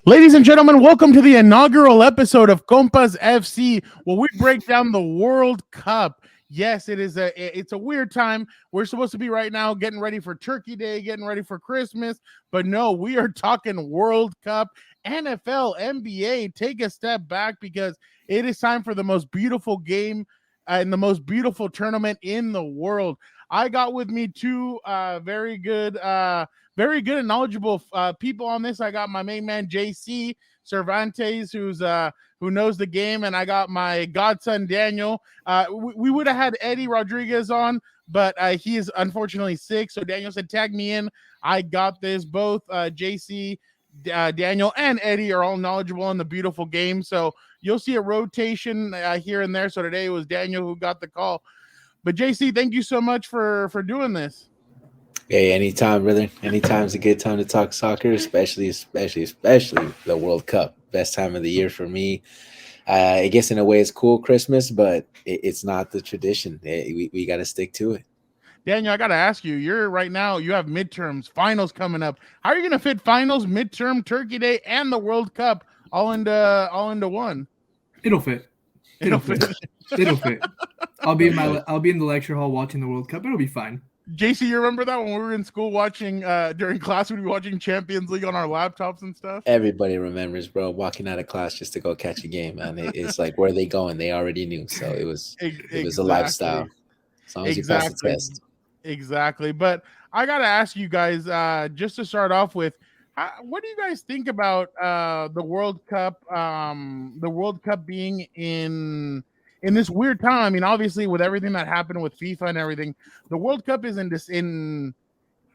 Ladies and gentlemen, welcome to the inaugural episode of Compas F.C., where we break down the World Cup. Yes, it's a weird time. We're supposed to be right now getting ready for Turkey Day, getting ready for Christmas, but no, we are talking World Cup, NFL, NBA. Take a step back because it is time for the most beautiful game and the most beautiful tournament in the world. I got with me two very good and knowledgeable people on this. I got my main man JC Cervantes, who knows the game, and I got my godson Daniel. We would have had Eddie Rodriguez on, but he is unfortunately sick. So Daniel said, "Tag me in. I got this." Both JC, Daniel, and Eddie are all knowledgeable in the beautiful game. So you'll see a rotation here and there. So today it was Daniel who got the call. But JC, thank you so much for doing this. Hey, anytime, brother. Anytime's a good time to talk soccer, especially the World Cup. Best time of the year for me. I guess in a way it's cool Christmas, but it's not the tradition. We got to stick to it. Daniel, I got to ask you, you're right now, you have midterms, finals coming up. How are you going to fit finals, midterm, Turkey Day, and the World Cup all into one? It'll fit. It'll fit. It'll fit. I'll be in the lecture hall watching the World Cup. It'll be fine. JC, you remember that when we were in school watching during class, we'd be watching Champions League on our laptops and stuff? Everybody remembers, bro, walking out of class just to go catch a game, man. It's like, where are they going? They already knew. So it was a lifestyle. As long as you pass the test. Exactly. But I got to ask you guys, just to start off with, what do you guys think about the World Cup? The World Cup being in this weird time. I mean, obviously, with everything that happened with FIFA and everything, the World Cup is in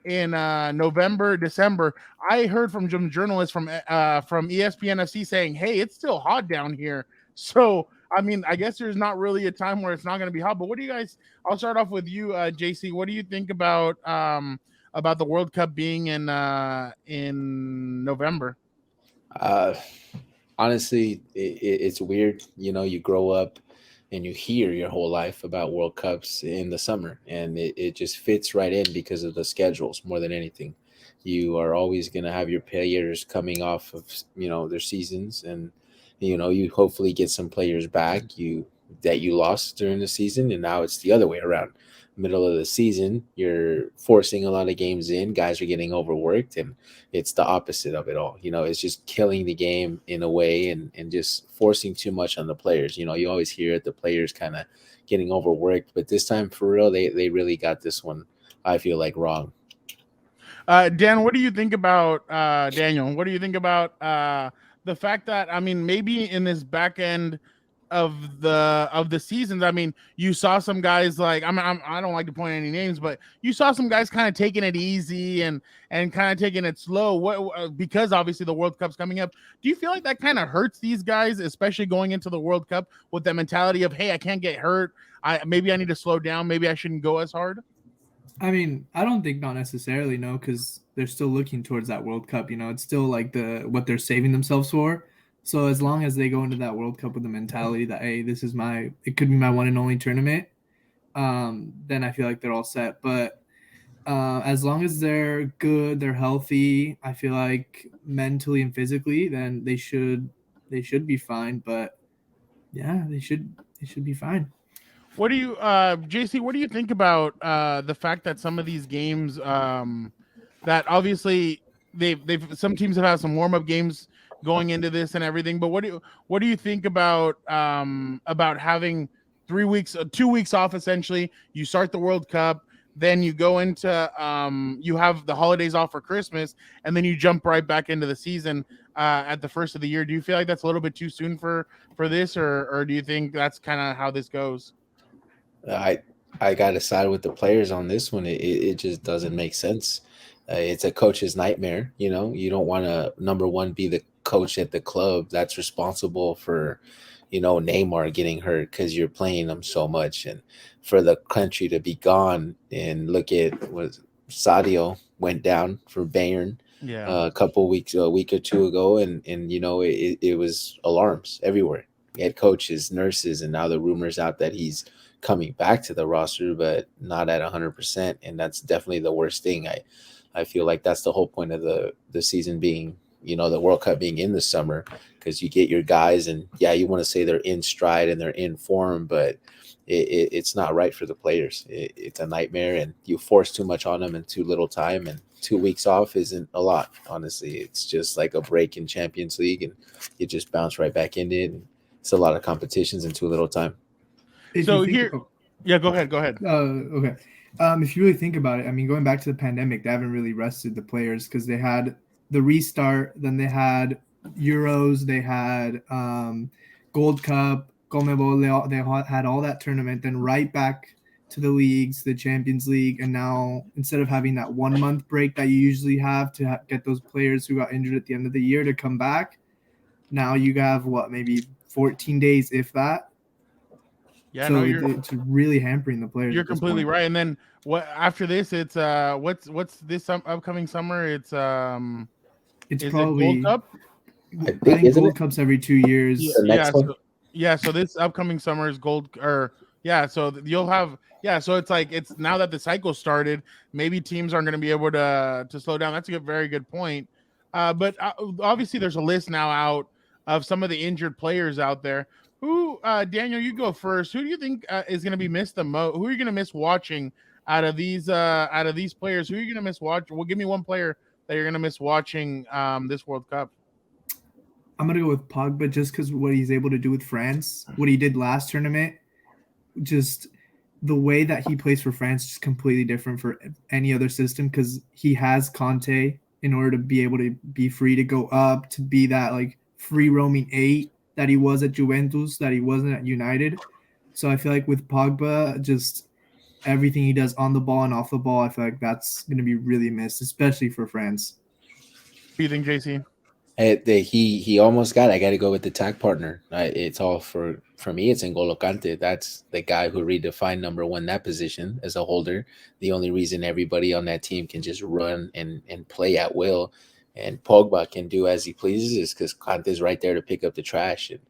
November, December. I heard from some journalists from ESPN FC saying, "Hey, it's still hot down here." So, I mean, I guess there's not really a time where it's not going to be hot. But what do you guys? I'll start off with you, JC. What do you think about the World Cup being in November? Honestly, it's weird. You know, you grow up and you hear your whole life about World Cups in the summer, and it just fits right in because of the schedules more than anything. You are always going to have your players coming off of, their seasons, and, you hopefully get some players back that you lost during the season, and now it's the other way around. Middle of the season, you're forcing a lot of games in, guys are getting overworked, and it's the opposite of it all. It's just killing the game in a way, and just forcing too much on the players. You always hear it, the players kind of getting overworked, but this time for real, they really got this one, I feel like, wrong. Dan, what do you think about Daniel? What do you think about the fact that, I mean, maybe in this back end of the seasons, I mean, you saw some guys like I don't like to point any names, but you saw some guys kind of taking it easy and kind of taking it slow. Because obviously the World Cup's coming up. Do you feel like that kind of hurts these guys, especially going into the World Cup with that mentality of, hey, I can't get hurt. Maybe I need to slow down. Maybe I shouldn't go as hard. I mean, I don't think not necessarily, no, because they're still looking towards that World Cup. It's still like what they're saving themselves for. So as long as they go into that World Cup with the mentality that, hey, it could be my one and only tournament, then I feel like they're all set. But as long as they're good, they're healthy, I feel like mentally and physically, then they should be fine. But yeah, they should be fine. What do you, JC? What do you think about the fact that some of these games, that obviously they've some teams have had some warm up games going into this and everything, but what do you think about having 3 weeks, 2 weeks off essentially? You start the World Cup, then you go into you have the holidays off for Christmas, and then you jump right back into the season at the first of the year. Do you feel like that's a little bit too soon for this, or do you think that's kind of how this goes? I got to side with the players on this one. It just doesn't make sense. It's a coach's nightmare. You don't want to, number one, be the coach at the club that's responsible for, Neymar getting hurt because you're playing them so much, and for the country to be gone. And look at what Sadio went down for Bayern a week or two ago, and it was alarms everywhere. Head coaches, nurses, and now the rumors out that he's coming back to the roster, but not at 100%, and that's definitely the worst thing. I feel like that's the whole point of the season being the World Cup being in the summer, because you get your guys, and yeah, you want to say they're in stride and they're in form, but it's not right for the players. It's a nightmare, and you force too much on them in too little time, and 2 weeks off isn't a lot, honestly. It's just like a break in Champions League, and you just bounce right back into it. And it's a lot of competitions in too little time. If you So think, here, yeah, go ahead, go ahead. okay. If you really think about it, I mean, going back to the pandemic, they haven't really rested the players because they had the restart, then they had Euros, they had Gold Cup, Conmebol, they had all that tournament, then right back to the leagues, the Champions League, and now instead of having that 1 month break that you usually have to get those players who got injured at the end of the year to come back, now you have maybe 14 days, if that. Yeah, So no, it's really hampering the players. You're at this completely point. right. And then what after this? It's what's this upcoming summer? It's It's is it Gold probably, Cup? I I think, think isn't it Gold Cup's every 2 years. the Yeah, next one? so yeah, so this upcoming summer is gold, or yeah, so you'll have, yeah, so it's like, it's now that the cycle started, maybe teams aren't going to be able to slow down. That's a very good point. But obviously there's a list now out of some of the injured players out there. Who, Daniel, you go first. Who do you think is going to be missed the most? Who are you going to miss watching out of these players? Who are you going to miss watch? Well, give me one player that you're going to miss watching this World Cup. I'm gonna go with Pogba just because what he's able to do with France, what he did last tournament, just the way that he plays for France is completely different for any other system because he has Conte in order to be able to be free to go up, to be that like free roaming 8 that he was at Juventus, that he wasn't at United. So I feel like with Pogba, just everything he does on the ball and off the ball, I feel like that's going to be really missed, especially for France. What do you think, JC? He almost got. I got to go with the tag partner. It's all for me. It's N'Golo Kante. That's the guy who redefined number one that position as a holder. The only reason everybody on that team can just run and play at will, and Pogba can do as he pleases, is because Kante's right there to pick up the trash. And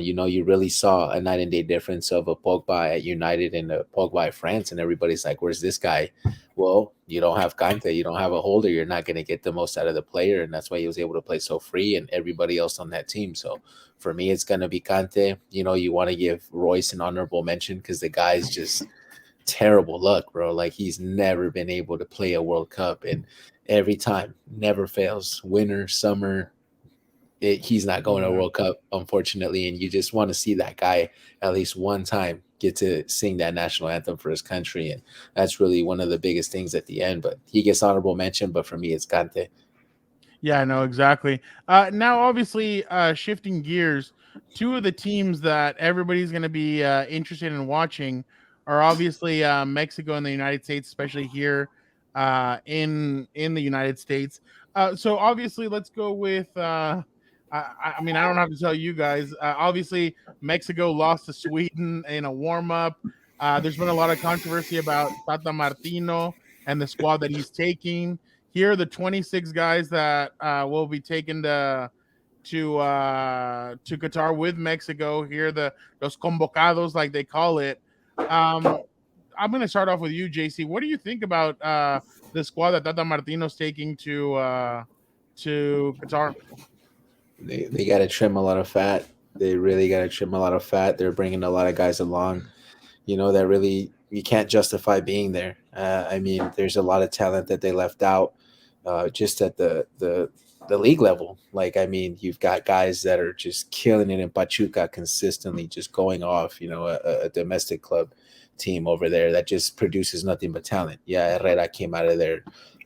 you really saw a night and day difference of a Pogba at United and a Pogba at France, and everybody's like, "Where's this guy?" Well, you don't have Kante, you don't have a holder, you're not going to get the most out of the player, and that's why he was able to play so free, and everybody else on that team. So for me, it's going to be Kante. You want to give Royce an honorable mention because the guy's just terrible luck, bro. Like, he's never been able to play a World Cup, and every time, never fails. Winter, summer, he's not going to a World Cup, unfortunately, and you just want to see that guy at least one time get to sing that national anthem for his country, and that's really one of the biggest things at the end. But he gets honorable mention, but for me, it's Kante. Yeah, no, exactly. Now, obviously, shifting gears, two of the teams that everybody's going to be interested in watching are obviously Mexico and the United States, especially here in the United States. So obviously, let's go with. I mean, I don't have to tell you guys. Obviously, Mexico lost to Sweden in a warm up. There's been a lot of controversy about Tata Martino and the squad that he's taking. Here are the 26 guys that will be taken to Qatar with Mexico. Here are the los convocados, like they call it. I'm going to start off with you, JC. What do you think about the squad that Tata Martino's taking to Qatar? They got to trim a lot of fat. They really got to trim a lot of fat. They're bringing a lot of guys along, that really you can't justify being there. I mean, there's a lot of talent that they left out just at the league level. Like, I mean, you've got guys that are just killing it in Pachuca consistently, just going off, a domestic club team over there that just produces nothing but talent. Yeah, Herrera came out of there.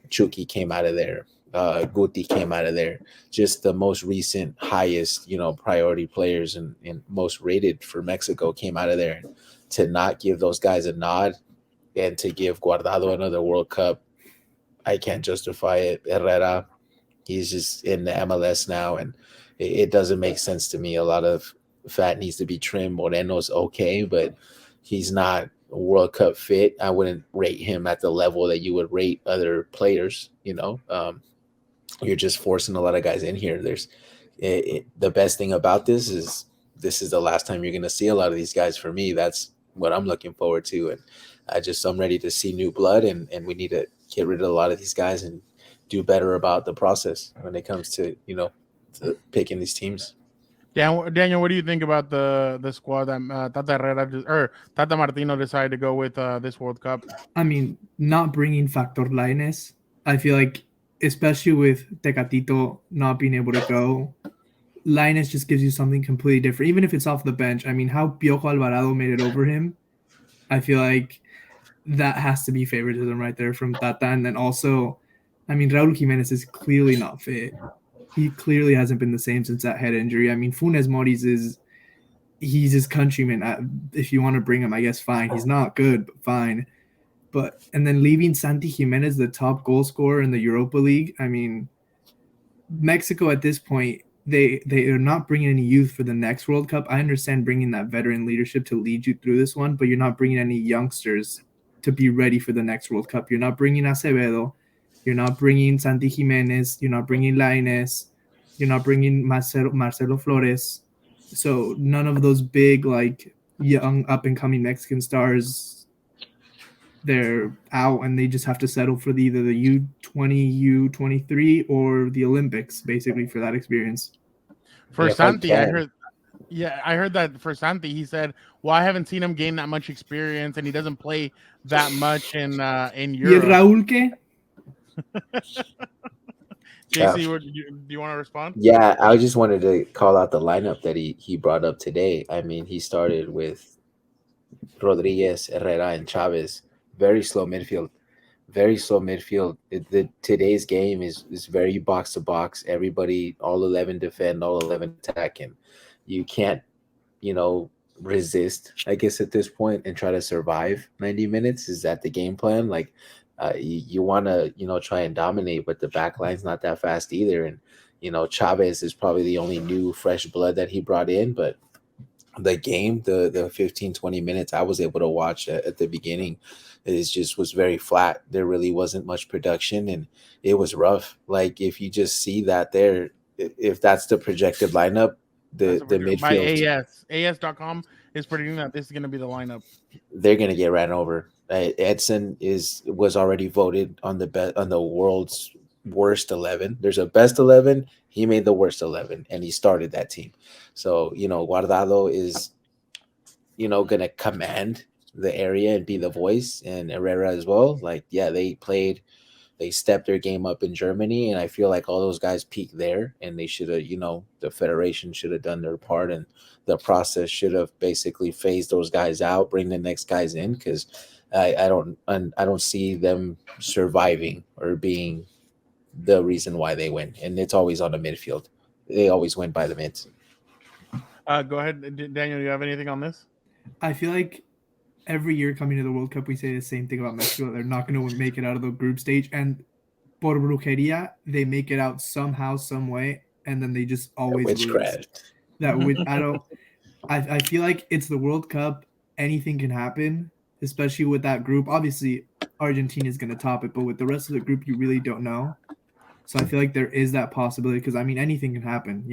Chucky came out of there. Guti came out of there. Just the most recent, highest, priority players and most rated for Mexico came out of there. To not give those guys a nod and to give Guardado another World Cup, I can't justify it. Herrera, he's just in the MLS now, and it doesn't make sense to me. A lot of fat needs to be trimmed. Moreno's okay, but he's not World Cup fit. I wouldn't rate him at the level that you would rate other players. You're just forcing a lot of guys in here. The best thing about this is the last time you're going to see a lot of these guys. For me, that's what I'm looking forward to, and I'm ready to see new blood, and we need to get rid of a lot of these guys and do better about the process when it comes to to picking these teams. Daniel, what do you think about the squad that Tata Herrera or Tata Martino decided to go with this World Cup? I mean, not bringing Factor Lainez, I feel like, especially with Tecatito not being able to go, Lainez just gives you something completely different, even if it's off the bench. I mean, how Piojo Alvarado made it over him, I feel like that has to be favoritism right there from Tata. And then also, I mean, Raul Jimenez is clearly not fit. He clearly hasn't been the same since that head injury. I mean, Funes Mori's he's his countryman. If you want to bring him, I guess fine. He's not good, but fine. But and then leaving Santi Jimenez, the top goal scorer in the Europa League. I mean, Mexico at this point, they are not bringing any youth for the next World Cup. I understand bringing that veteran leadership to lead you through this one, but you're not bringing any youngsters to be ready for the next World Cup. You're not bringing Acevedo. You're not bringing Santi Jimenez. You're not bringing Lainez. You're not bringing Marcelo Flores. So none of those big, like, young up-and-coming Mexican stars, they're out, and they just have to settle for either the U20, U23, or the Olympics, basically, for that experience. For Santi, I heard that for Santi, he said, "Well, I haven't seen him gain that much experience, and he doesn't play that much in ¿Y el Europe." Raúl qué? JC, do you want to respond? Yeah, I just wanted to call out the lineup that he brought up today. I mean, he started with Rodriguez, Herrera, and Chavez. Very slow midfield. Very slow midfield. Today's game is very box to box. Everybody, all 11 defend, all 11 attack, and you can't, resist. I guess at this point and try to survive 90 minutes. Is that the game plan? Like, you want to try and dominate, but the back line's not that fast either. And Chavez is probably the only new fresh blood that he brought in, but the game, the 15-20 minutes I was able to watch at the beginning, was very flat. There really wasn't much production, and it was rough. Like, if you just see that there, if that's the projected lineup, the midfield by AS.com is predicting that this is going to be the lineup. They're going to get ran over. Edson was already voted on the world's worst 11. There's a best 11. He made the worst 11, and he started that team. So Guardado is going to command the area and be the voice, and Herrera as well. Like, yeah, they stepped their game up in Germany, and I feel like all those guys peaked there, and they should have, the federation should have done their part, and the process should have basically phased those guys out, bring the next guys in, because I don't see them surviving or being the reason why they win, and it's always on the midfield. They always win by the mids. Go ahead, Daniel. Do you have anything on this? I feel like every year coming to the World Cup, we say the same thing about Mexico. They're not going to make it out of the group stage, and por brujeria, they make it out somehow, some way, and then they just always witchcraft. Lose. I feel like it's the World Cup. Anything can happen, especially with that group. Obviously, Argentina is going to top it, but with the rest of the group, you really don't know. So I feel like there is that possibility, because, I mean, anything can happen,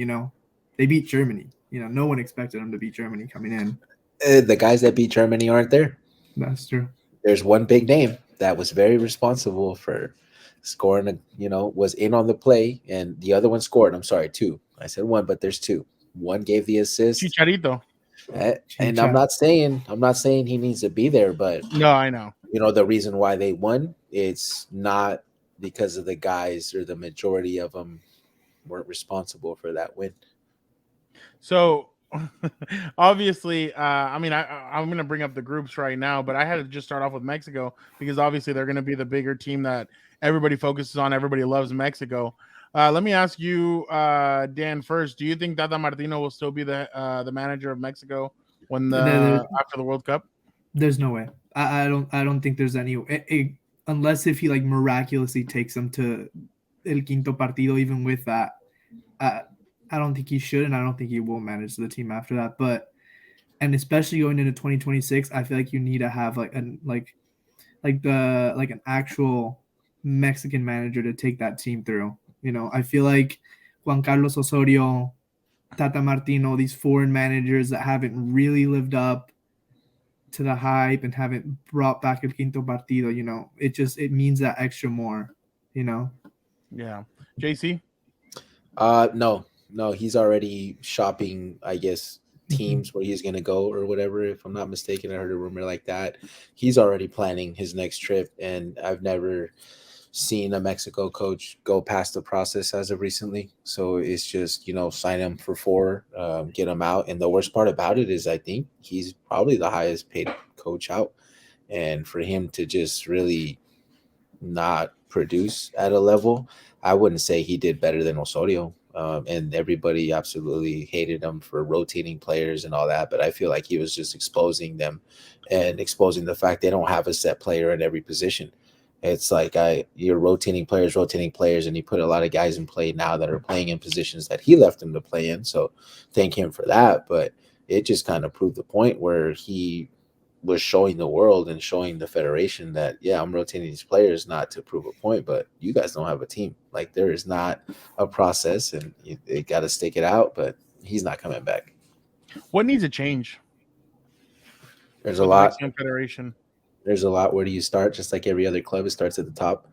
They beat Germany. No one expected them to beat Germany coming in. The guys that beat Germany aren't there. That's true. There's one big name that was very responsible for scoring, was in on the play, and the other one scored. I'm sorry, two. I said one, but there's two. One gave the assist. Chicharito. And I'm not saying he needs to be there, but no, I know. The reason why they won, it's not because of the guys, or the majority of them weren't responsible for that win. So obviously, I'm going to bring up the groups right now, but I had to just start off with Mexico, because obviously they're going to be the bigger team that everybody focuses on. Everybody loves Mexico. Let me ask you, Dan, first. Do you think Tata Martino will still be the manager of Mexico after the World Cup? There's no way. I don't think there's any unless if he miraculously takes them to el quinto partido. Even with that, I don't think he should, and I don't think he will manage the team after that. And especially going into 2026, I feel like you need to have an actual Mexican manager to take that team through. I feel like Juan Carlos Osorio, Tata Martino, these foreign managers that haven't really lived up to the hype and haven't brought back el quinto partido, it means that extra more, Yeah, JC. No, he's already shopping, I guess, Mhm. teams where he's gonna go or whatever. If I'm not mistaken, I heard a rumor like that. He's already planning his next trip, and I've never seen a Mexico coach go past the process as of recently. So it's just sign him for four, get him out. And the worst part about it is I think he's probably the highest paid coach out, and for him to just really not produce at a level, I wouldn't say he did better than Osorio. And everybody absolutely hated him for rotating players and all that. But I feel like he was just exposing them and exposing the fact they don't have a set player at every position. It's like you're rotating players, and he put a lot of guys in play now that are playing in positions that he left them to play in. So thank him for that. But it just kind of proved the point where he was showing the world and showing the federation that yeah, I'm rotating these players not to prove a point, but you guys don't have a team. Like there is not a process, and they got to stick it out. But he's not coming back. What needs to change There's a with the lot. Mexican Federation? There's a lot. Where do you start? Just like every other club, it starts at the top.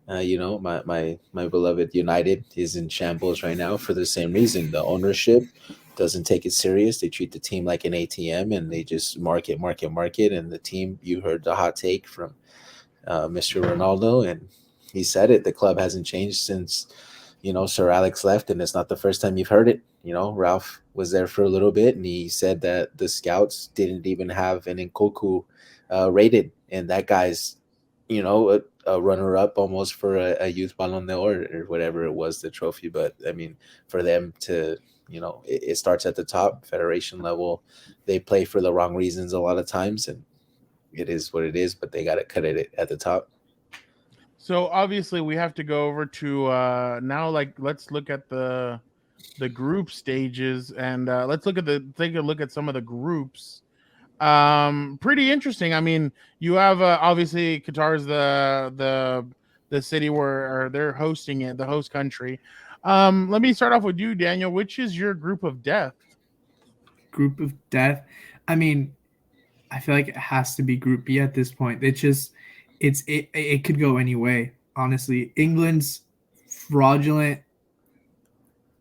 My beloved United is in shambles right now for the same reason. The ownership doesn't take it serious. They treat the team like an ATM, and they just market, market, market. And the team, you heard the hot take from Mr. Ronaldo, and he said it. The club hasn't changed since Sir Alex left, and it's not the first time you've heard it. Ralph was there for a little bit, and he said that the scouts didn't even have an Nkoku rated, and that guy's a runner-up almost for a youth Ballon d'Or or whatever it was, the trophy. But I mean, for them to it starts at the top, federation level. They play for the wrong reasons a lot of times, and it is what it is. But they got to cut it at the top. So obviously we have to go over to now. Like, let's look at the group stages, and let's look at the take a look at some of the groups. Pretty interesting. I mean, you have obviously Qatar's the city where or they're hosting it, the host country. Let me start off with you, Daniel. Which is your group of death? Group of death. I mean, I feel like it has to be Group B at this point. It could go any way. Honestly, England's fraudulent.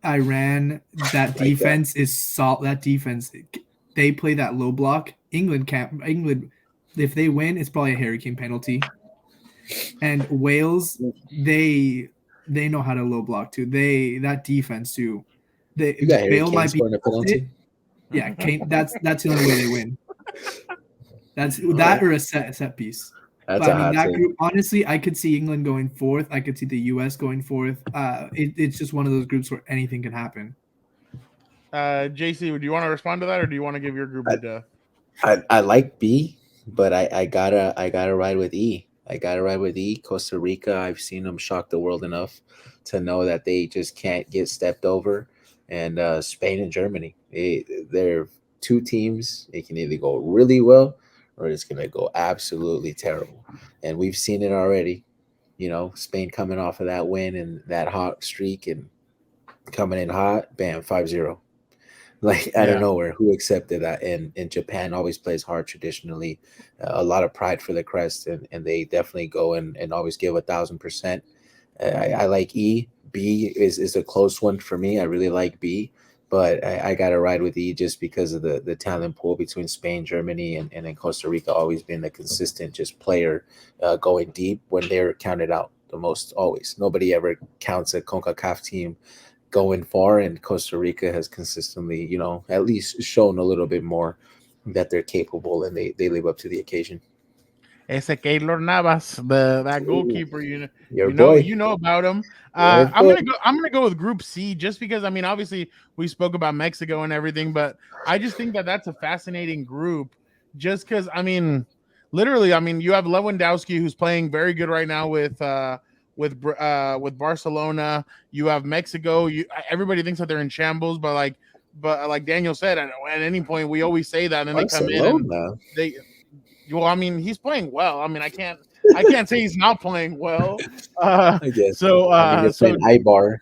Iran, that Like that. defense is solid. That defense, they play that low block. England can't. England, if they win, it's probably a Harry Kane penalty. And Wales, they know how to low block too. That defense too. You got Harry Bale Kane might be scoring a penalty. yeah. Kane. That's the only way they win. That's Right. that or a set piece. That's But I a mean, hot that take. group, honestly, I could see England going fourth. I could see the US going fourth. It's just one of those groups where anything can happen. JC, do you want to respond to that, or do you want to give your group I, of death? I like B, but I gotta ride with E. I gotta ride with E. Costa Rica. I've seen them shock the world enough to know that they just can't get stepped over. And Spain and Germany. They're two teams. It can either go really well or it's gonna go absolutely terrible. And we've seen it already. Spain coming off of that win and that hot streak and coming in hot, bam, 5-0. Like out of Yeah. nowhere. Who accepted that? And Japan always plays hard traditionally, a lot of pride for the crest, and they definitely go and always give 1,000%. I like E. B is a close one for me. I really like B, but I got to ride with E just because of the talent pool between Spain, Germany, and then Costa Rica always been a consistent just player, going deep when they're counted out the most. Always, nobody ever counts a Concacaf team going far, and Costa Rica has consistently, at least shown a little bit more that they're capable, and they live up to the occasion. Ese Keylor Navas, the that Ooh, goalkeeper, your boy, you know about him. your I'm boy. gonna go with Group C just because I mean obviously we spoke about Mexico and everything, but I just think that that's a fascinating group. Just because I mean, literally, I mean you have Lewandowski who's playing very good right now with Barcelona. You have Mexico. Everybody thinks that they're in shambles, but like Daniel said, at any point we always say that, and then they come in and Barcelona. they well, I mean, he's playing well. I mean, I can't say he's not playing well. Uh, I guess. so, I mean, uh, you're so playing Ibar.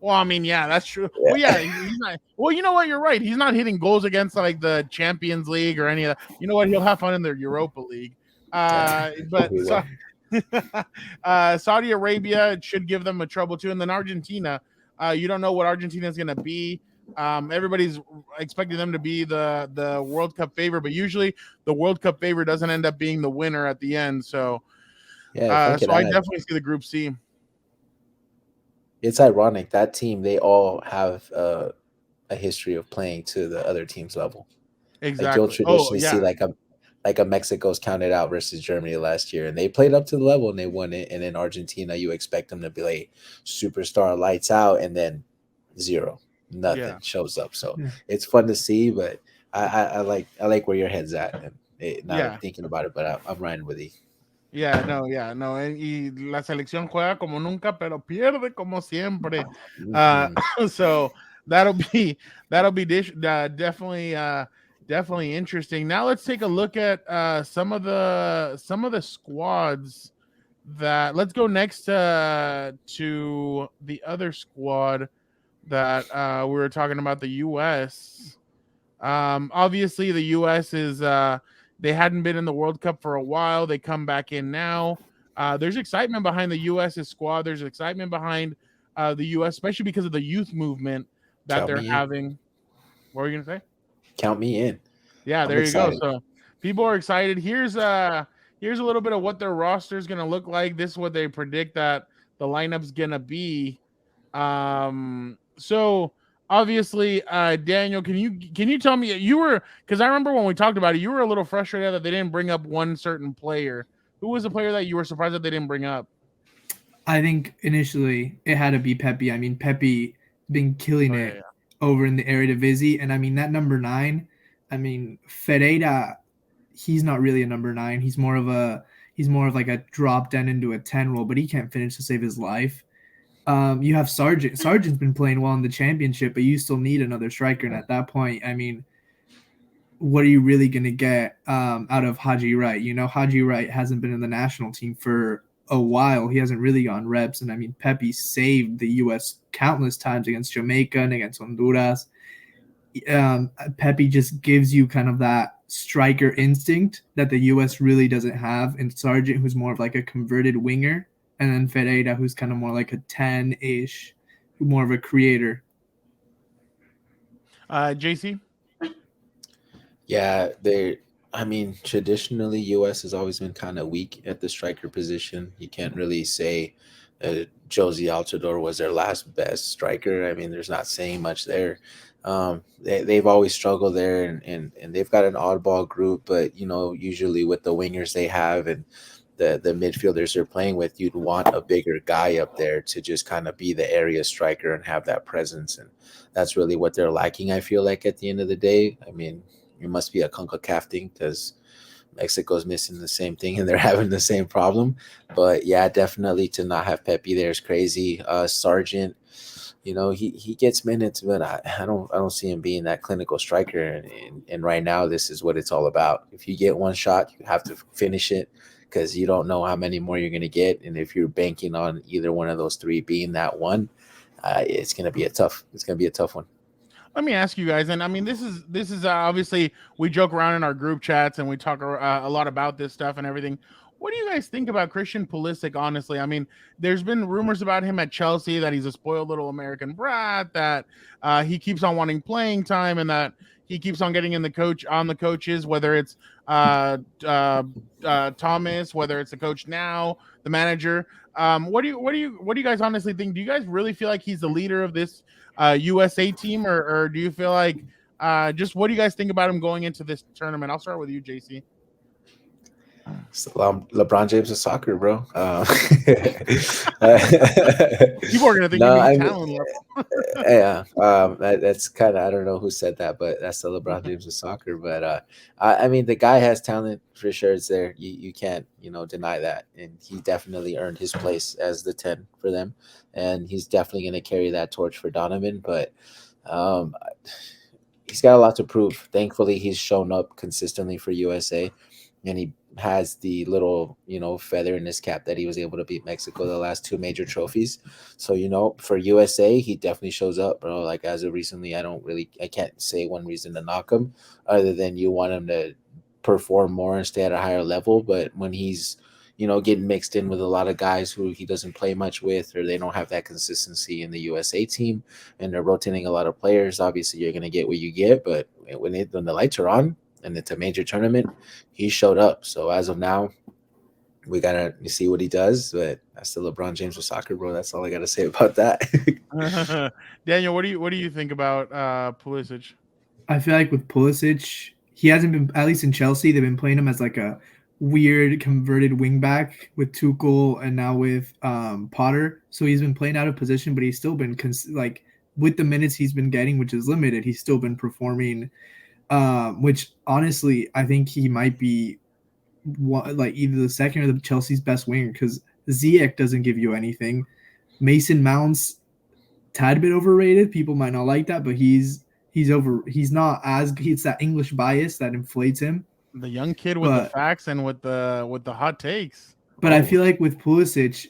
well, I mean, yeah, that's true. Well, Yeah, yeah, he's not. Well, you know what? You're right. He's not hitting goals against like the Champions League or any of that. You know what? He'll have fun in the Europa League. yeah. Hope But he so will. Saudi Arabia should give them a trouble too, and then Argentina. You don't know what Argentina is going to be. Everybody's expecting them to be the World Cup favorite, but usually the World Cup favorite doesn't end up being the winner at the end. So, Yeah, if I could I add, definitely see the Group C. it's ironic that team they all have a history of playing to the other team's level. Like you'll Exactly. Oh traditionally see yeah, like a Mexico's counted out versus Germany last year, and they played up to the level and they won it. And in Argentina, you expect them to be like superstar lights out, and then zero, nothing yeah, shows up. So Yeah. it's fun to see, but I like where your head's at. And now yeah. thinking about it, but I'm riding with you. Yeah, no, y la selección juega como nunca, pero pierde como siempre. Uh, Mhm. so that'll be definitely definitely interesting. Now let's take a look at some of the squads that let's go next to the other squad that we were talking about, the US. Obviously, the U.S. is they hadn't been in the World Cup for a while. They come back in now. There's excitement behind the U.S.'s squad. There's excitement behind the U.S., especially because of the youth movement that Count they're me in. having. What were you gonna say? Count me in. Yeah, I'm there you go. excited. So people are excited. Here's a little bit of what their roster is gonna look like. This is what they predict that the lineup's gonna be. So obviously, Daniel, can you tell me you were because I remember when we talked about it, you were a little frustrated that they didn't bring up one certain player. Who was the player that you were surprised that they didn't bring up? I think initially it had to be Pepe. I mean, Pepe been killing Oh yeah, it yeah. over in the Eredivisie, and I mean that number 9. I mean Ferreira, he's not really a number 9. He's more of like a drop down into a 10 role, but he can't finish to save his life. You have Sargent. Sargent's been playing well in the championship, but you still need another striker. And at that point, I mean, what are you really going to get out of Haji Wright? You know, Haji Wright hasn't been in the national team for a while. He hasn't really gotten reps. And I mean, Pepe saved the U.S. countless times against Jamaica and against Honduras. Pepe just gives you kind of that striker instinct that the U.S. really doesn't have. And Sargent, who's more of like a converted winger, and then Ferreira, who's kind of more like a 10-ish, more of a creator. JC. Yeah, they. I mean, traditionally, U.S. has always been kind of weak at the striker position. You can't really say Josie Altidore was their last best striker. I mean, there's not saying much there. They've always struggled there, and they've got an oddball group. But usually with the wingers they have and the midfielders they're playing with, you'd want a bigger guy up there to just kind of be the area striker and have that presence. And that's really what they're lacking, I feel like, at the end of the day. I mean, it must be a CONCACAF thing because Mexico's missing the same thing and they're having the same problem. But yeah, definitely to not have Pepe there is crazy. Sargent, he gets minutes, but I don't see him being that clinical striker. And right now, this is what it's all about. If you get one shot, you have to finish it because you don't know how many more you're going to get. And if you're banking on either one of those three being that one, it's going to be a tough. It's going to be a tough one. Let me ask you guys, and I mean, this is obviously we joke around in our group chats and we talk a lot about this stuff and everything. What do you guys think about Christian Pulisic? Honestly, I mean, there's been rumors about him at Chelsea that he's a spoiled little American brat, that he keeps on wanting playing time, and that he keeps on getting in the coaches, whether it's uh, Thomas, whether it's the coach now, the manager. What do you guys honestly think? Do you guys really feel like he's the leader of this USA team, or do you feel like just what do you guys think about him going into this tournament? I'll start with you, JC. It's LeBron James of soccer, bro. People are gonna think you No, mean I mean, talent level. yeah, that's kind of, I don't know who said that, but that's the LeBron James of soccer. But I mean, the guy has talent for sure. It's there. You can't deny that, and he definitely earned his place as the 10 for them, and he's definitely going to carry that torch for Donovan. But um, he's got a lot to prove. Thankfully, he's shown up consistently for USA, and he has the little feather in his cap that he was able to beat Mexico the last two major trophies. So for USA, he definitely shows up, bro. Like as of recently, I can't say one reason to knock him other than you want him to perform more and stay at a higher level. But when he's getting mixed in with a lot of guys who he doesn't play much with, or they don't have that consistency in the USA team, and they're rotating a lot of players. Obviously, you're going to get what you get, but when the lights are on and it's a major tournament, he showed up. So as of now, we gotta see what he does. But that's the LeBron James of soccer, bro. That's all I gotta say about that. Daniel, what do you think about Pulisic? I feel like with Pulisic, he hasn't been, at least in Chelsea, they've been playing him as like a weird converted wingback with Tuchel and now with Potter. So he's been playing out of position, but he's still been like with the minutes he's been getting, which is limited, he's still been performing. Which honestly, I think he might be like either the second or the Chelsea's best winger because Ziyech doesn't give you anything. Mason Mount's tad bit overrated. People might not like that, but he's over. He's not as it's that English bias that inflates him. The young kid with the But facts and with the hot takes. I feel like with Pulisic,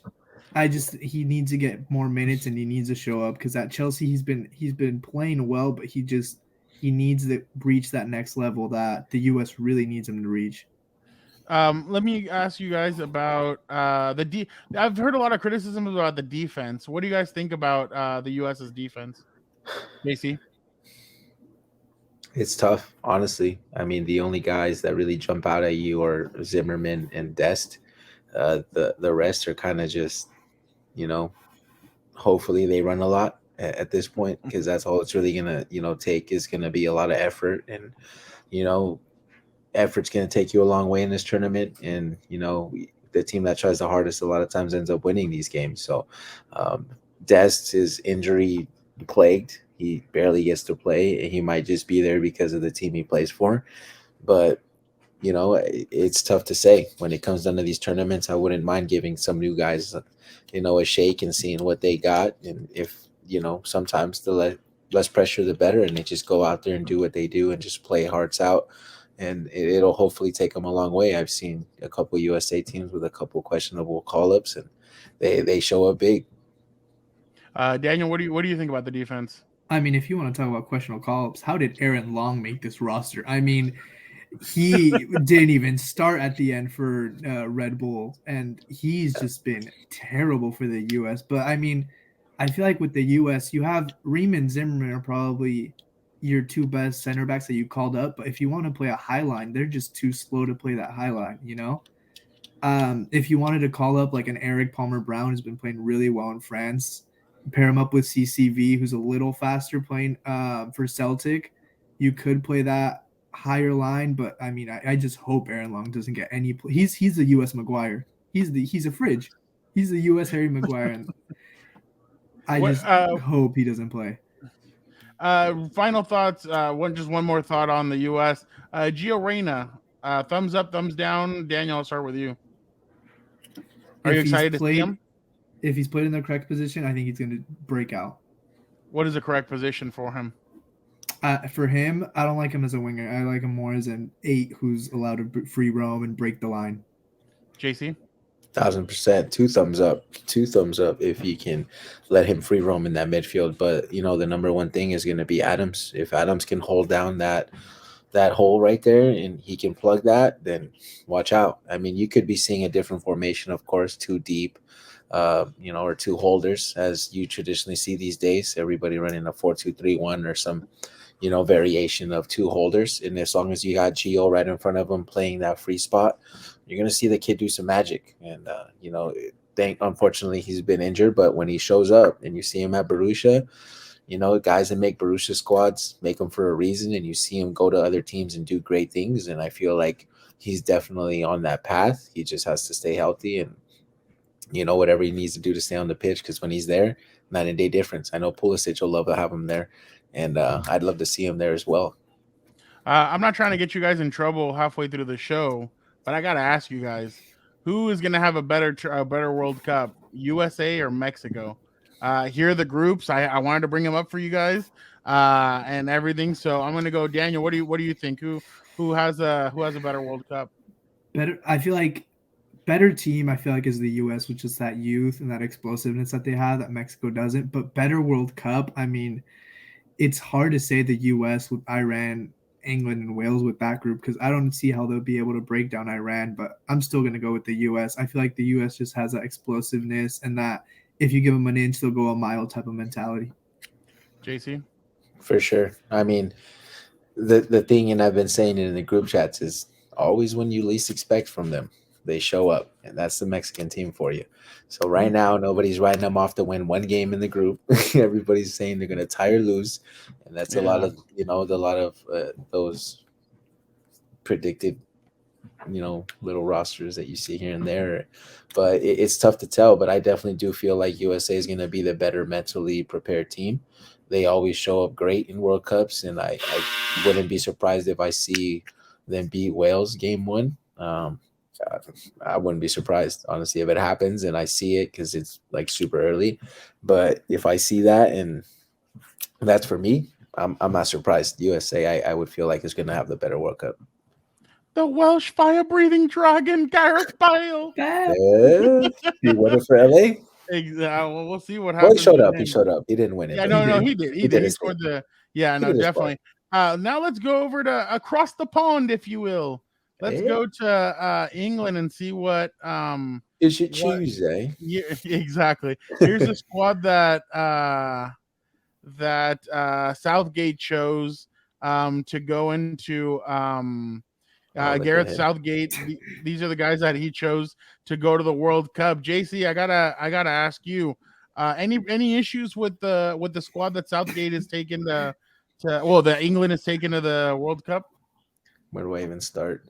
he needs to get more minutes and he needs to show up because at Chelsea he's been playing well, but he needs to reach that next level that the US really needs him to reach. Let me ask you guys about I've heard a lot of criticism about the defense. What do you guys think about the US's defense? JC? It's tough, honestly. I mean, the only guys that really jump out at you are Zimmerman and Dest. The rest are kind of just, you know, hopefully they run a lot at this point, because that's all it's really gonna take, is gonna be a lot of effort. And you know effort's gonna take you a long way in this tournament. And the team that tries the hardest a lot of times ends up winning these games. So um, Dest is injury plagued. He barely gets to play, and he might just be there because of the team he plays for. But it's tough to say when it comes down to these tournaments. I wouldn't mind giving some new guys, a shake and seeing what they got. And if, sometimes the less pressure, the better. And they just go out there and do what they do and just play hearts out. And it'll hopefully take them a long way. I've seen a couple USA teams with a couple questionable call-ups, and they show up big. Daniel, what do you think about the defense? I mean, if you want to talk about questionable call-ups, how did Aaron Long make this roster? I mean, he didn't even start at the end for Red Bull, and he's just been terrible for the U.S. But I mean, I feel like with the U.S., you have Riemann and Zimmerman are probably your two best center backs that you called up. But if you want to play a high line, they're just too slow to play that high line, If you wanted to call up like an Eric Palmer Brown, who's been playing really well in France, pair him up with CCV, who's a little faster playing for Celtic, you could play that higher line. But I mean, I just hope Aaron Long doesn't get any play. He's the U.S. Maguire. He's a fridge. He's the U.S. Harry Maguire, and I just hope he doesn't play. Final thoughts. One more thought on the U.S. Gio Reyna, thumbs up, thumbs down. Daniel, I'll start with you. Are you excited to see him? If he's played in the correct position, I think he's going to break out. What is the correct position for him? For him, I don't like him as a winger. I like him more as an 8 who's allowed to free roam and break the line. JC? 1,000%. Two thumbs up. Two thumbs up if you can let him free roam in that midfield. But the number one thing is going to be Adams. If Adams can hold down that hole right there and he can plug that, then watch out. I mean, you could be seeing a different formation, of course, too deep, or two holders, as you traditionally see these days. Everybody running a 4-2-3-1 or some variation of two holders. And as long as you got Gio right in front of him playing that free spot, you're going to see the kid do some magic. And unfortunately he's been injured, but when he shows up and you see him at Borussia, guys that make Borussia squads make them for a reason, and you see him go to other teams and do great things. And I feel like he's definitely on that path. He just has to stay healthy and whatever he needs to do to stay on the pitch, because when he's there, night and day difference. I know Pulisic will love to have him there, and I'd love to see him there as well. I'm not trying to get you guys in trouble halfway through the show, but I got to ask you guys, who is going to have a better World Cup, USA or Mexico? Here are the groups. I wanted to bring them up for you guys and everything. So I'm going to go, Daniel. What do you think? Who has a better World Cup? Better. I feel like better team. I feel like is the U.S., which is that youth and that explosiveness that they have that Mexico doesn't. But better World Cup. I mean, it's hard to say the U.S. with Iran England and Wales with that group because I don't see how they'll be able to break down Iran. But I'm still going to go with the U.S. I feel like the U.S. just has that explosiveness and that if you give them an inch, they'll go a mile type of mentality. JC? For sure. I mean, the thing, and I've been saying it in the group chats, is always when you least expect from them, they show up, and that's the Mexican team for you. So right now, nobody's writing them off to win one game in the group. Everybody's saying they're going to tie or lose, and that's a lot Yeah. of those predicted little rosters that you see here and there. But it's tough to tell. But I definitely do feel like USA is going to be the better mentally prepared team. They always show up great in World Cups, and I wouldn't be surprised if I see them beat Wales game one. I wouldn't be surprised, honestly, if it happens and I see it because it's like super early. But if I see that, and that's for me, I'm not surprised. USA, I would feel like is going to have the better World Cup. The Welsh fire-breathing dragon, Gareth Bale. He won it for LA. Exactly. Well, we'll see what Well, happens. he showed with up. He him. showed up. He didn't win it. Yeah, but no, did. he did. He He did. did He his scored thing. the. Yeah, He no, did his definitely. Now let's go over to across the pond, if you will. Let's Hey. go to England and see what Is it Tuesday? Yeah, exactly. Here's the squad that Southgate chose to go into look Gareth at him. Southgate. These are the guys that he chose to go to the World Cup. JC, I gotta ask you, any issues with the squad that Southgate has taken that England has taken to the World Cup? Where do I even start?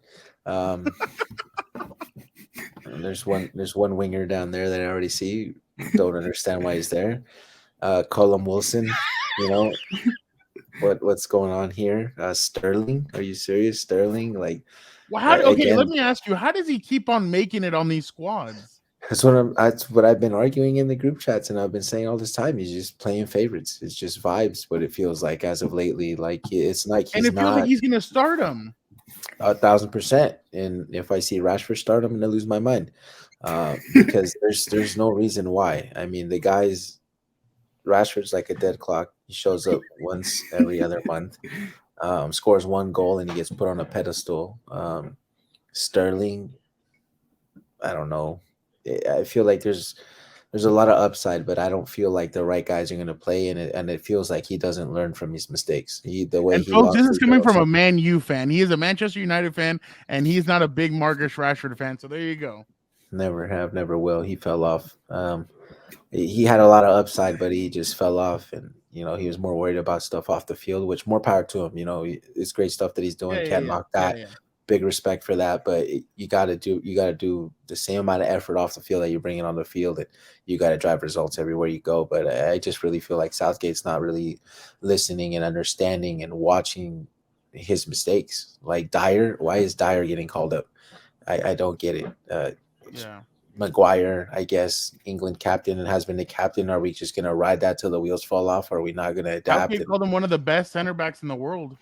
There's one winger down there that I already see. Don't understand why he's there. Colum Wilson, what's going on here? Sterling, are you serious? Sterling, like, Well, okay, let again, me ask you, how does he keep on making it on these squads? that's what I've been arguing in the group chats, and I've been saying all this time. He's just playing favorites. It's just vibes, what it feels like as of lately. Like it's like And he's it feels like not he's gonna start him. 1,000%. And if I see Rashford start, I'm gonna lose my mind because there's no reason why. I mean, the guy's Rashford's like a dead clock. He shows up once every other month, scores one goal, and he gets put on a pedestal. Sterling, I don't know. I feel like there's a lot of upside, but I don't feel like the right guys are going to play in it, and it feels like he doesn't learn from his mistakes. The way And he folks, lost this is his coming from a girls. Man U fan. He is a Manchester United fan, and he's not a big Marcus Rashford fan. So there you go. Never have, never will. He fell off. He had a lot of upside, but he just fell off, and he was more worried about stuff off the field. Which more power to him. It's great stuff that he's doing. Can't knock that. Yeah. Big respect for that, but you got to do the same amount of effort off the field that you're bringing on the field, and you got to drive results everywhere you go. But I just really feel like Southgate's not really listening and understanding and watching his mistakes. Like Dyer, why is Dyer getting called up? I don't get it. Yeah. Maguire, I guess, England captain and has been the captain. Are we just gonna ride that till the wheels fall off? Or are we not gonna adapt? Southgate called him one of the best center backs in the world.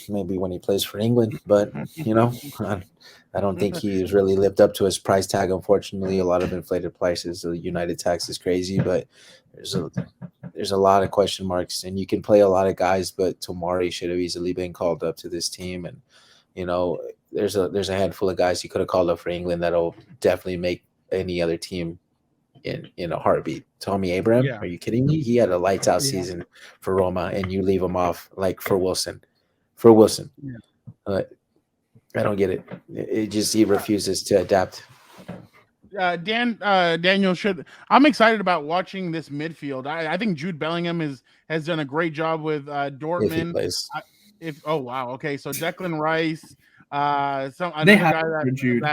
Maybe when he plays for England, but I don't think he's really lived up to his price tag. Unfortunately, a lot of inflated prices. The United tax is crazy, but there's a lot of question marks, and you can play a lot of guys, but Tomori should have easily been called up to this team, and there's a handful of guys you could have called up for England that'll definitely make any other team in a heartbeat. Tommy Abraham, Yeah. are you kidding me? He had a lights out season for Roma, and you leave him off like for Wilson. Yeah. I don't get it. It just he refuses to adapt. Daniel I'm excited about watching this midfield. I think Jude Bellingham has done a great job with Dortmund. If he plays. Oh wow, okay. So Declan Rice, another They have guy to Jude.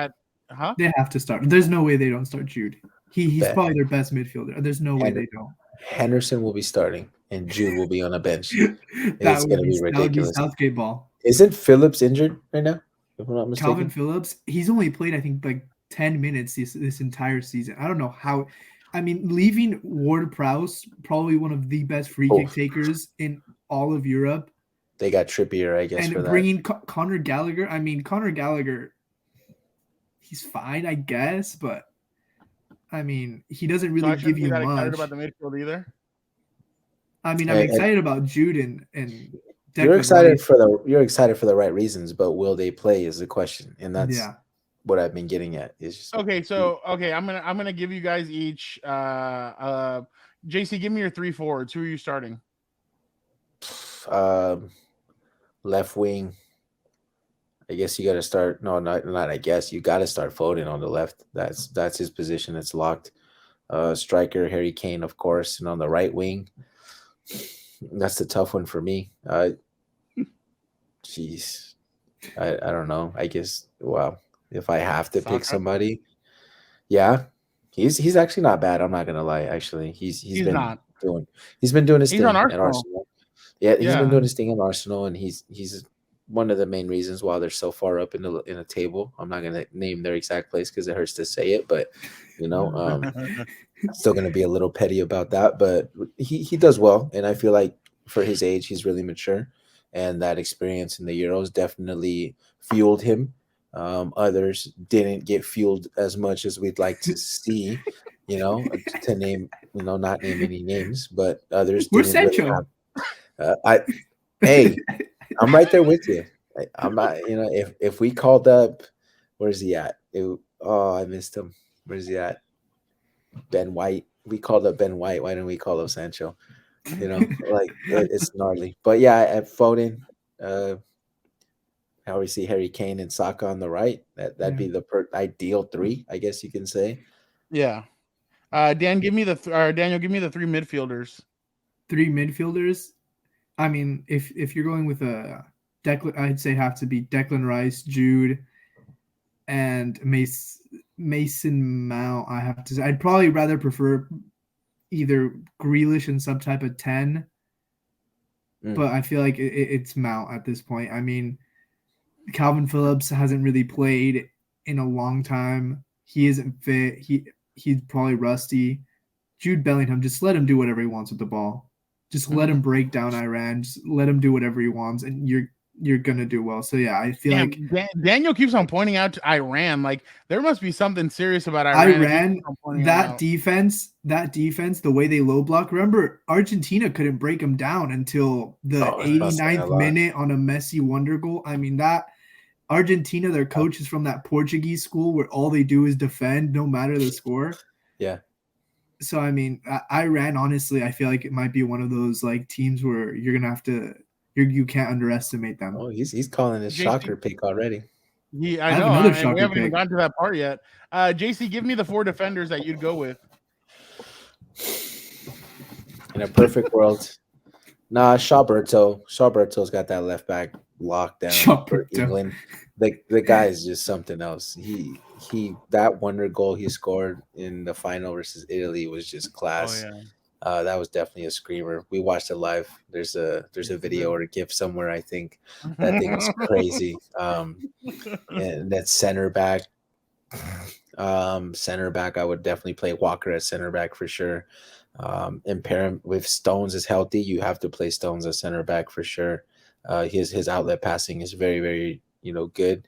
Huh? They have to start. There's no way they don't start Jude. He's probably their best midfielder. There's no way they don't. Henderson will be starting, and Jude will be on a bench. It's going to be ridiculous. That would be Southgate ball. Isn't Phillips injured right now? If I'm not mistaken. Calvin Phillips, he's only played, I think, like 10 minutes this entire season. I don't know how. I mean, leaving Ward-Prowse, probably one of the best free kick takers in all of Europe. They got Trippier, I guess, and for that. Bringing Conor Gallagher. I mean, Conor Gallagher, he's fine, I guess, but I mean, he doesn't really give you much. Excited about the midfield either. I mean, I'm excited about Jude and Declan Rice. You're excited for the right reasons, but will they play is the question, and that's Yeah. what I've been getting at. Is just Okay, so I'm gonna give you guys each. JC, give me your three forwards. Who are you starting? um, left wing. I guess you got to start. No, not. I guess you got to start Foden on the left. That's his position. It's locked. Striker Harry Kane, of course, and on the right wing, that's the tough one for me. Jeez, I don't know. I guess if I have to pick Saka. somebody, yeah, he's actually not bad. I'm not gonna lie. Actually, He's not. doing he's been doing his He's on thing at Arsenal. Arsenal. Yeah, he's been Yeah. doing his thing in Arsenal, and he's one of the main reasons why they're so far up in the table. I'm not gonna name their exact place because it hurts to say it, but you know, still gonna be a little petty about that. But he does well, and I feel like for his age, he's really mature, and that experience in the Euros definitely fueled him. Others didn't get fueled as much as we'd like to see. To name, not name any names, but others Where's didn't really Sancho? I hey, I'm right there with you. I'm not, if we called up, where's he at? Oh, I missed him. Where's he at? Ben White. We called up Ben White. Why didn't we call up Sancho? It's gnarly. But yeah, at Foden, how we see Harry Kane and Saka on the right. That'd be the ideal three, I guess you can say. Yeah. Daniel, give me the three midfielders. Three midfielders. I mean, if you're going with a Declan, I'd say have to be Declan Rice, Jude, and Mason Mount. I have to say, I'd probably rather prefer either Grealish and some type of 10, but I feel like it's Mount at this point. I mean, Calvin Phillips hasn't really played in a long time. He isn't fit. He's probably rusty. Jude Bellingham, just let him do whatever he wants with the ball. Just let him break down Iran. Just let him do whatever he wants, and you're gonna do well. So yeah, I feel like Daniel keeps on pointing out to Iran. Like there must be something serious about Iran. That defense, the way they low block. Remember, Argentina couldn't break them down until the 89th minute on a Messi wonder goal. I mean, that Argentina, their coach is from that Portuguese school where all they do is defend no matter the score. Yeah. So I mean, Iran, honestly, I feel like it might be one of those like teams where you're gonna have to, you can't underestimate them. Oh, he's calling his shocker pick already. Yeah, I know. Another shocker we haven't pick. even gotten to that part yet. JC, give me the four defenders that you'd go with. In a perfect world, Shawberto's got that left back locked down for England. The guy is just something else. He that wonder goal he scored in the final versus Italy was just class. Oh, yeah. That was definitely a screamer. We watched it live. There's a video or a GIF somewhere. I think that thing was crazy. And that center back, I would definitely play Walker at center back for sure. And pair him with Stones is healthy. You have to play Stones as center back for sure. His outlet passing is very, very good.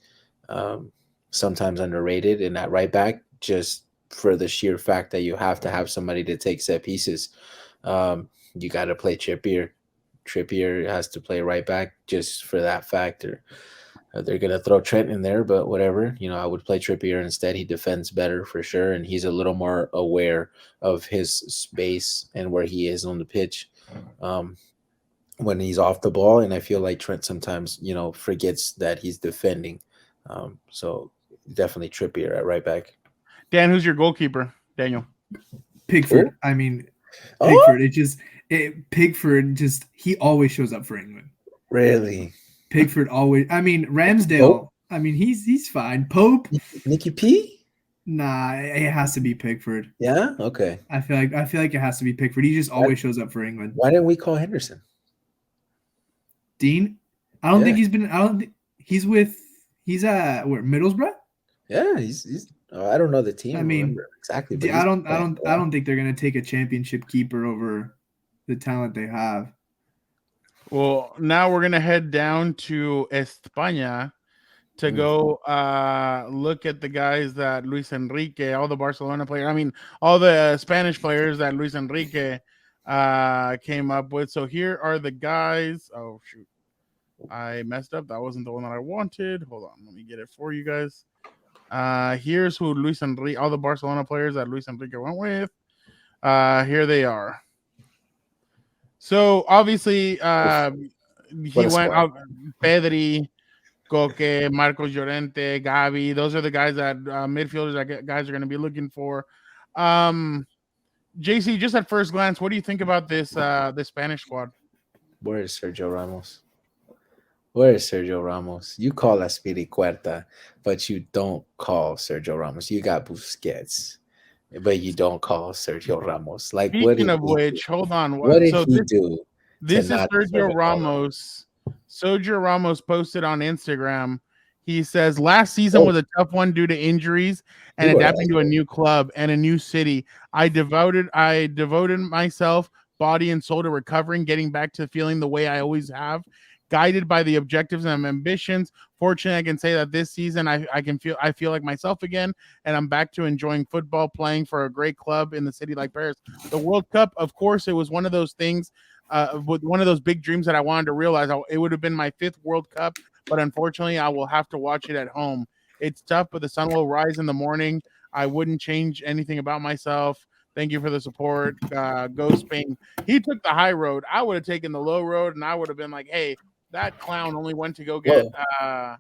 Sometimes underrated. In that right back, just for the sheer fact that you have to have somebody to take set pieces. You got to play Trippier. Trippier has to play right back just for that factor. They're going to throw Trent in there, but whatever. I would play Trippier instead. He defends better for sure, and he's a little more aware of his space and where he is on the pitch when he's off the ball. And I feel like Trent sometimes, forgets that he's defending. So definitely Trippier at right back. Dan, who's your goalkeeper? Daniel. Pickford. Ooh. I mean, Pickford. Pickford just he always shows up for England. Really? Pickford always. I mean, Ramsdale. Pope? I mean, he's fine. Pope. Nicky P. Nah, it has to be Pickford. Yeah. Okay. I feel like it has to be Pickford. He just always shows up for England. Why didn't we call Henderson? Dean. I don't think he's been. I don't think he's with. He's at where Middlesbrough. Yeah, he's. I don't know the team. I mean, exactly. But I don't think they're gonna take a championship keeper over the talent they have. Well, now we're gonna head down to España to go look at the guys that Luis Enrique, all the Barcelona players. I mean, all the Spanish players that Luis Enrique came up with. So here are the guys. Oh shoot! I messed up. That wasn't the one that I wanted. Hold on, let me get it for you guys. Here's who Luis Enrique, all the Barcelona players that Luis Enrique went with. Here they are. So obviously, What he a went squad. out. Pedri, Coque, Marcos Llorente, Gavi. Those are the guys that midfielders that guys are going to be looking for. JC, just at first glance, what do you think about this Spanish squad? Where is Sergio Ramos? Where is Sergio Ramos? You call Aspiricueta, but you don't call Sergio Ramos. You got Busquets, but you don't call Sergio Ramos. Like, what Speaking did of he do? which, hold on. What did So he do to this is not deserve Sergio a call up? Ramos. Sergio Ramos posted on Instagram. He says, "Last season Oh, was a tough one due to injuries and people are adapting like, to a new club and a new city. I devoted myself, body and soul to recovering, getting back to feeling the way I always have, guided by the objectives and ambitions. Fortunately, I can say that this season I feel like myself again, and I'm back to enjoying football, playing for a great club in the city like Paris. The World Cup, of course, it was one of those things, with one of those big dreams that I wanted to realize. It would have been my fifth World Cup, but unfortunately, I will have to watch it at home. It's tough, but the sun will rise in the morning. I wouldn't change anything about myself. Thank you for the support. Go Spain." He took the high road. I would have taken the low road, and I would have been like, "Hey, that clown only went to go get whoa,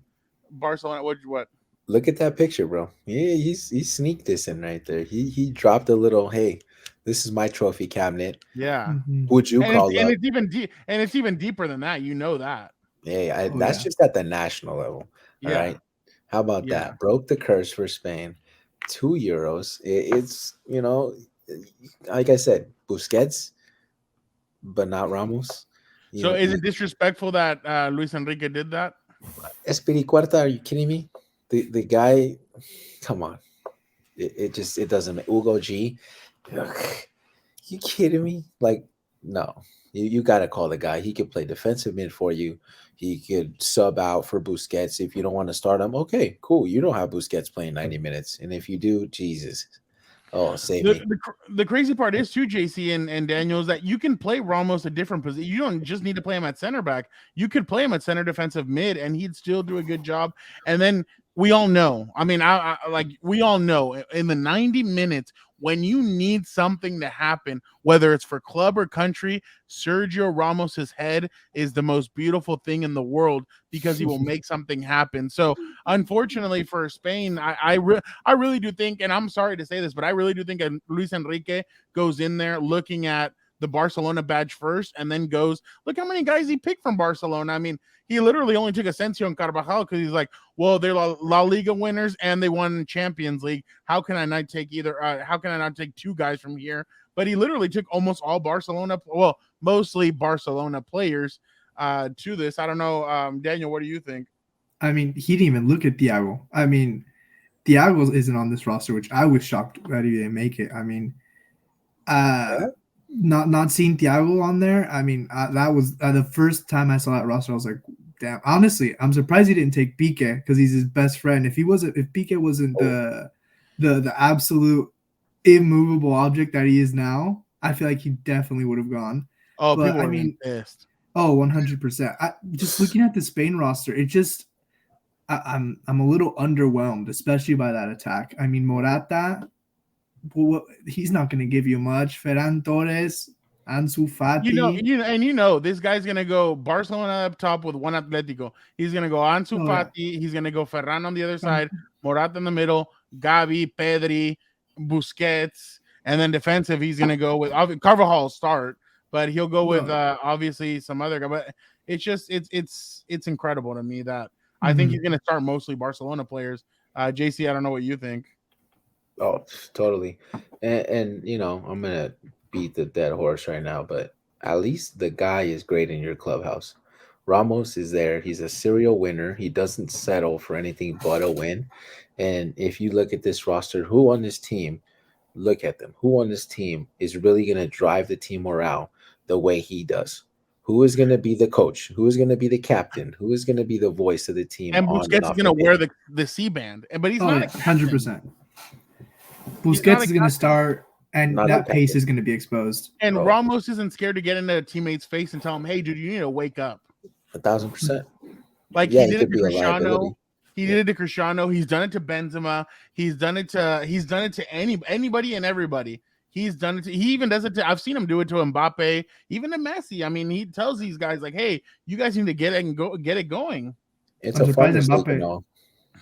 Barcelona." What? look at that picture, bro. Yeah, he sneaked this in right there. He dropped a little, hey, this is my trophy cabinet. Yeah, Mhm. Would you and it's call and up? it's even deep, and it's even deeper than that. You know that. Hey, Oh that's yeah. just at the national level. All Yeah, right. How about yeah. that? Broke the curse for Spain. €2. It's, like I said, Busquets, but not Ramos. You So know, is it disrespectful that Luis Enrique did that? Espiricueta, are you kidding me? The guy, come on. It just, it doesn't make Ugo G. Ugh, you kidding me? Like, no. You got to call the guy. He could play defensive mid for you. He could sub out for Busquets if you don't want to start him. Okay, cool. You don't have Busquets playing 90 minutes. And if you do, Jesus. Oh, save The, me. the the crazy part is too, JC and Daniel, is that you can play Ramos a different position. You don't just need to play him at center back. You could play him at center defensive mid, and he'd still do a good job. And then we all know. I mean, we all know in the 90 minutes when you need something to happen, whether it's for club or country, Sergio Ramos's head is the most beautiful thing in the world because he will make something happen. So, unfortunately for Spain, I really do think, and I'm sorry to say this, but I really do think Luis Enrique goes in there looking at the Barcelona badge first and then goes, look how many guys he picked from Barcelona. I mean, he literally only took Asensio and Carvajal because he's like, well, they're La Liga winners and they won Champions League. How can I not take how can I not take two guys from here? But he literally took almost all Barcelona, well, mostly Barcelona players to this. I don't know. Daniel, what do you think? I mean, he didn't even look at Thiago. I mean, Thiago isn't on this roster, which I was shocked that he didn't make it. I mean, uh, What? not seeing Thiago on there. I mean, that was the first time I saw that roster. I was like, damn. Honestly, I'm surprised he didn't take Pique because he's his best friend. If Pique wasn't Oh, the absolute immovable object that he is now, I feel like he definitely would have gone. Oh, But people I would have been mean, pissed. oh, 100%. Just looking at the Spain roster, it just I'm a little underwhelmed, especially by that attack. I mean, Morata, he's not going to give you much. Ferran Torres, Ansu Fati. This guy's gonna go Barcelona up top with one Atletico. He's gonna go Ansu Oh yeah, Fati. He's gonna go Ferran on the other side, Morata in the middle, Gavi, Pedri, Busquets, and then defensive. He's gonna go with Carvajal start, but he'll go with well, obviously some other guy. But it's just it's incredible to me that I think he's mhm. gonna start mostly Barcelona players. JC, I don't know what you think. oh, totally. And I'm gonna beat the dead horse right now, but at least the guy is great in your clubhouse. Ramos is there. He's a serial winner. He doesn't settle for anything but a win. And if you look at this roster, who on this team, look at them. Who on this team is really gonna drive the team morale the way he does? Who is going to be the coach? Who is going to be the captain? Who is going to be the voice of the team And on and Busquets is off the gonna pitch? wear the C band, but he's Oh not a yeah, 100%. captain. He's not Busquets a is going to captain. start, and Not the that pace captain. is going to be exposed. And Oh, Ramos isn't scared to get into a teammate's face and tell him, "Hey, dude, you need to wake up." 1,000%. Like Yeah, he he did it could to be a Cristiano. liability. He Yeah, did it to Cristiano. He's done it to Benzema. He's done it to anybody and everybody. He's done it to, he even does it to, I've seen him do it to Mbappe, even to Messi. I mean, he tells these guys like, "Hey, you guys need to get it going." it's I'm a fun surprised mistake and Mbappe. all, I'm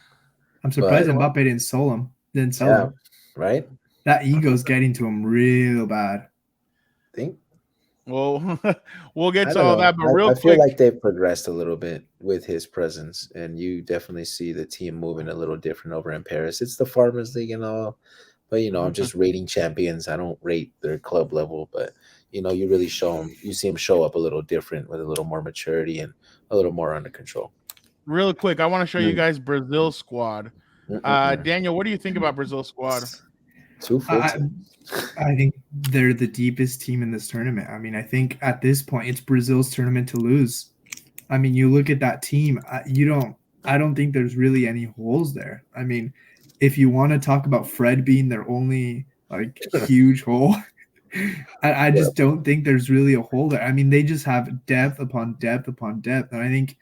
but surprised Mbappe didn't sell him. Didn't sell yeah, him. right. That ego's getting to him real bad. Think Well, we'll get I to don't all know. that, but real I feel quick, like they've progressed a little bit with his presence, and you definitely see the team moving a little different over in Paris. It's the Farmers League and all, but I'm just rating champions. I don't rate their club level, but you really you see them show up a little different with a little more maturity and a little more under control. real quick, I want to show you Mm. guys Brazil squad. Mm-mm-mm. Daniel, what do you think about Brazil squad? Two full I, teams. I think they're the deepest team in this tournament. I mean, I think at this point it's Brazil's tournament to lose. I mean, you look at that team, I don't think there's really any holes there. I mean, if you want to talk about Fred being their only like huge hole, I Yeah. just don't think there's really a hole there. I mean, they just have depth upon depth upon depth. And I think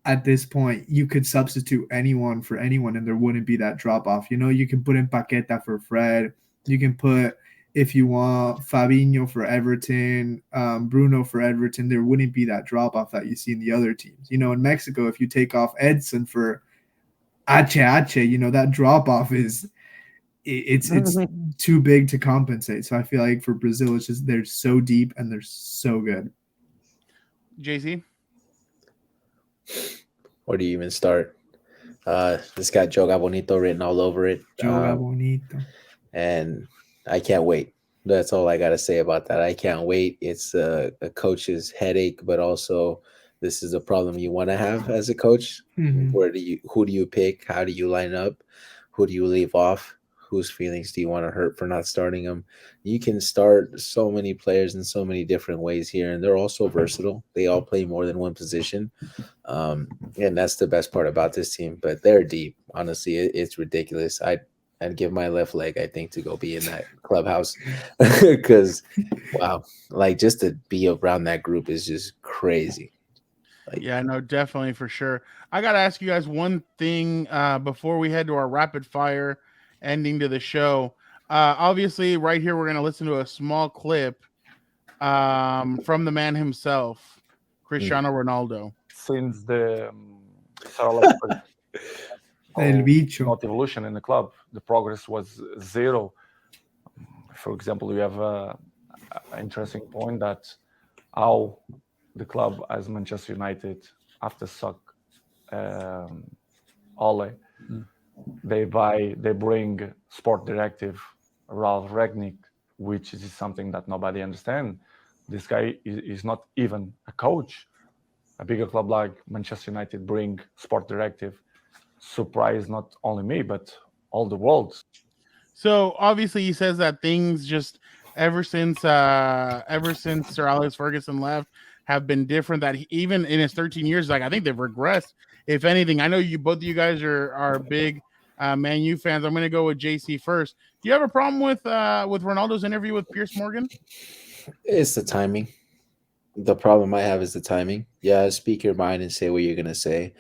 at this point, you could substitute anyone for anyone and there wouldn't be that drop off. You can put in Paqueta for Fred. You can put, if you want, Fabinho for Everton, Bruno for Everton. There wouldn't be that drop off that you see in the other teams. In Mexico, if you take off Edson for Ache, that drop off it's too big to compensate. So I feel like for Brazil, it's just they're so deep and they're so good. JC? Where do you even start? This got Joga Bonito written all over it. Joga bonito. And I can't wait. That's all I got to say about that. I can't wait. It's a coach's headache, but also this is a problem you want to have as a coach. Mhm. Who do you pick? How do you line up? Who do you leave off? Whose feelings do you want to hurt for not starting them? You can start so many players in so many different ways here, and they're all so versatile. They all play more than one position. Um, and that's the best part about this team. But they're deep. Honestly, it's ridiculous. I'd give my left leg, I think, to go be in that clubhouse because, wow, like just to be around that group is just crazy. Like, Yeah, no, definitely for sure. I got to ask you guys one thing before we head to our rapid fire ending to the show. Obviously, right here, we're going to listen to a small clip from the man himself, Cristiano Ronaldo. Since the psychological El bicho. not evolution in the club, the progress was zero. For example, we have an interesting point that how the club as Manchester United after suck Ole, they bring sport directive Ralph Ragnick, which is something that nobody understands. This guy is not even a coach. A bigger club like Manchester United bring sport directive. Surprise not only me but all the world. So obviously, he says that things just ever since Sir Alex Ferguson left have been different. That even in his 13 years, like I think they've regressed. If anything, I know you both of you guys are big Man U fans. I'm going to go with JC first. Do you have a problem with Ronaldo's interview with Pierce Morgan? it's the timing. The problem I have is the timing. Yeah, speak your mind and say what you're gonna say.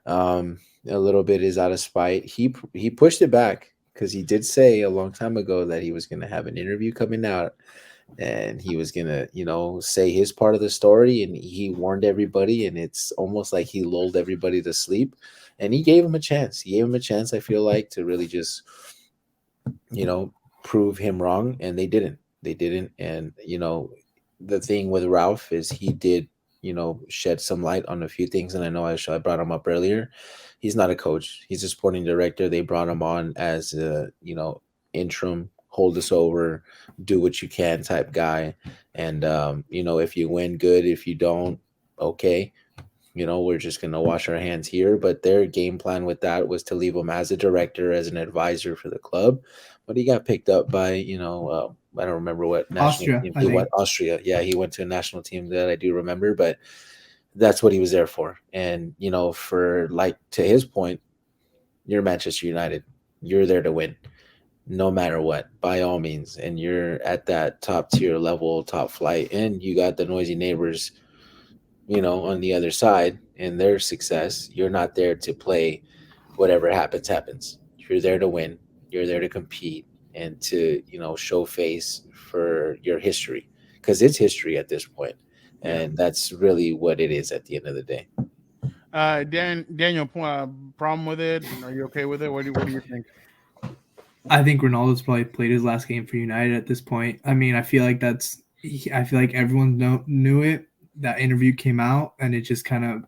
A little bit is out of spite. He pushed it back because he did say a long time ago that he was gonna have an interview coming out and he was gonna, say his part of the story, and he warned everybody, and it's almost like he lulled everybody to sleep. And he gave him a chance. He gave him a chance, I feel like, to really just, prove him wrong, and they didn't. They didn't. And the thing with Ralph is he did, shed some light on a few things. And I know I brought him up earlier. He's not a coach. He's a sporting director. They brought him on as a, interim, hold us over, do what you can type guy. And, if you win, good. If you don't, okay. We're just going to wash our hands here. But their game plan with that was to leave him as a director, as an advisor for the club. But he got picked up by, I don't remember what national Austria, team I he think. went. Austria. Yeah, he went to a national team that I do remember. But that's what he was there for. And, for like to his point, you're Manchester United. You're there to win no matter what, by all means. And you're at that top tier level, top flight. And you got the noisy neighbors on the other side in their success, you're not there to play whatever happens. You're there to win. You're there to compete and to, show face for your history because it's history at this point. Yeah. And that's really what it is at the end of the day. Daniel, problem with it? Are you okay with it? What do you think? I think Ronaldo's probably played his last game for United at this point. I mean, I feel like everyone knew it. That interview came out, and it just kind of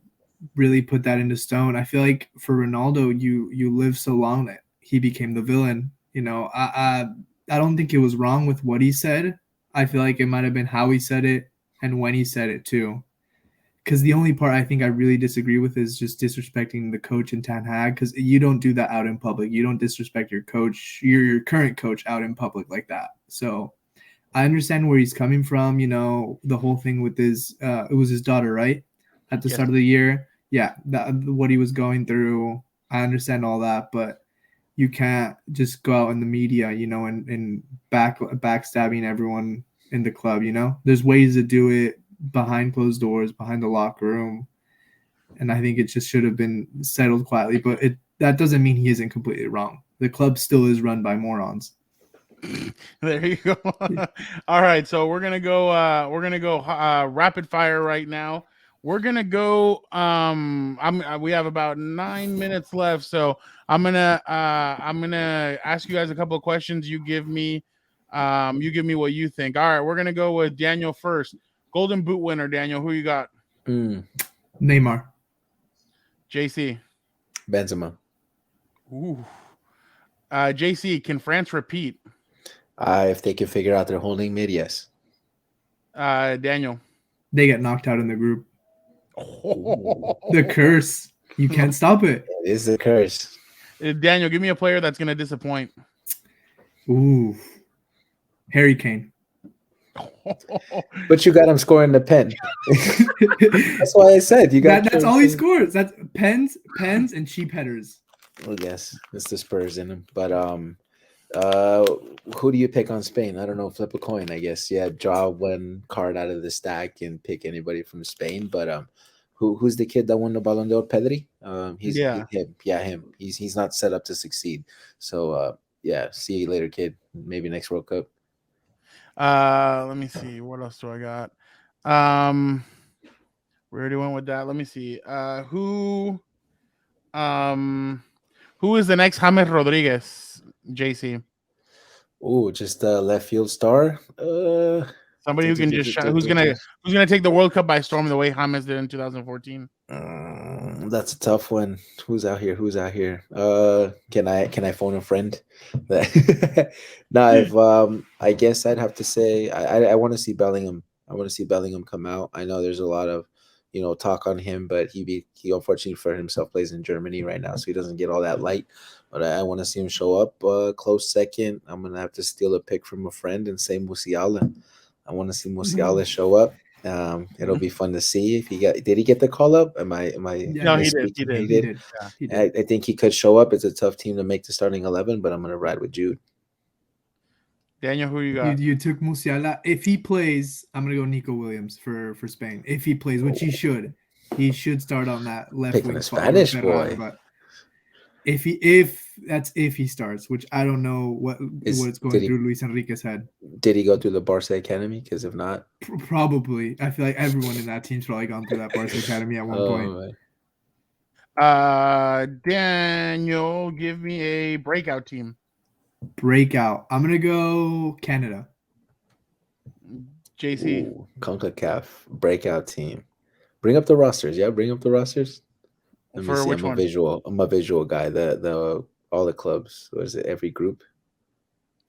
really put that into stone. I feel like for Ronaldo, you live so long that he became the villain. I don't think it was wrong with what he said. I feel like it might have been how he said it and when he said it too. Because the only part I think I really disagree with is just disrespecting the coach and Ten Hag. Because you don't do that out in public. You don't disrespect your coach, your current coach, out in public like that. So I understand where he's coming from. The whole thing with it was his daughter, right? At the start of the year, yeah, what he was going through. I understand all that, but you can't just go out in the media, and backstabbing everyone in the club. There's ways to do it behind closed doors, behind the locker room, and I think it just should have been settled quietly. But that doesn't mean he isn't completely wrong. The club still is run by morons. There you go. All right, so we're gonna go rapid fire right now. We're gonna go. We have about 9 minutes left, so I'm gonna ask you guys a couple of questions. You give me what you think. All right, we're gonna go with Daniel first. Golden Boot winner, Daniel. Who you got? Neymar. JC. Benzema. Ooh. JC, can France repeat? If they can figure out their holding mid, yes. Daniel. They get knocked out in the group. The curse. You can't stop it. It is the curse. Daniel, give me a player that's going to disappoint. Ooh. Harry Kane. But you got him scoring the pen. That's why I said you got. That's all he scores. That's pens, and cheap headers. Well, yes, it's the Spurs in him. But who do you pick on Spain? I don't know. Flip a coin, I guess. Yeah, draw one card out of the stack and pick anybody from Spain. But who's the kid that won the Ballon d'Or? Pedri. Him. He's not set up to succeed. So yeah, see you later, kid. Maybe next World Cup. Let me see. What else do I got? We already went with that. Let me see. Who is the next James Rodriguez? JC. Oh, just a left field star. Somebody who can just who's gonna take the World Cup by storm the way James did in 2014. That's a tough one. Who's out here? Can I phone a friend? No, I guess I'd have to say I want to see Bellingham. I want to see Bellingham come out. I know there's a lot of talk on him, but he unfortunately for himself plays in Germany right now, so he doesn't get all that light. But I want to see him show up. Close second. I'm gonna have to steal a pick from a friend and say Musiala. I want to see Musiala show up. It'll be fun to see if did he get the call up? Am I No, he did. He did. Yeah, he did. I think he could show up. It's a tough team to make the starting 11, but I'm gonna ride with Jude. Daniel, who you got? You took Musiala. If he plays, I'm gonna go Nico Williams for Spain. If he plays, which he should start on that left Picking wing a Spanish boy. But if he starts, which I don't know what's going through Luis Enrique's head. Did he go through the Barca Academy? Because if not, probably. I feel like everyone in that team's probably gone through that Barca Academy at one point. Right. Daniel, give me a breakout team. Breakout. I'm gonna go Canada. JC. CONCACAF breakout team. Bring up the rosters. Yeah, bring up the rosters. Let me see. Which one? I'm a visual guy. The all the clubs. What is it? Every group.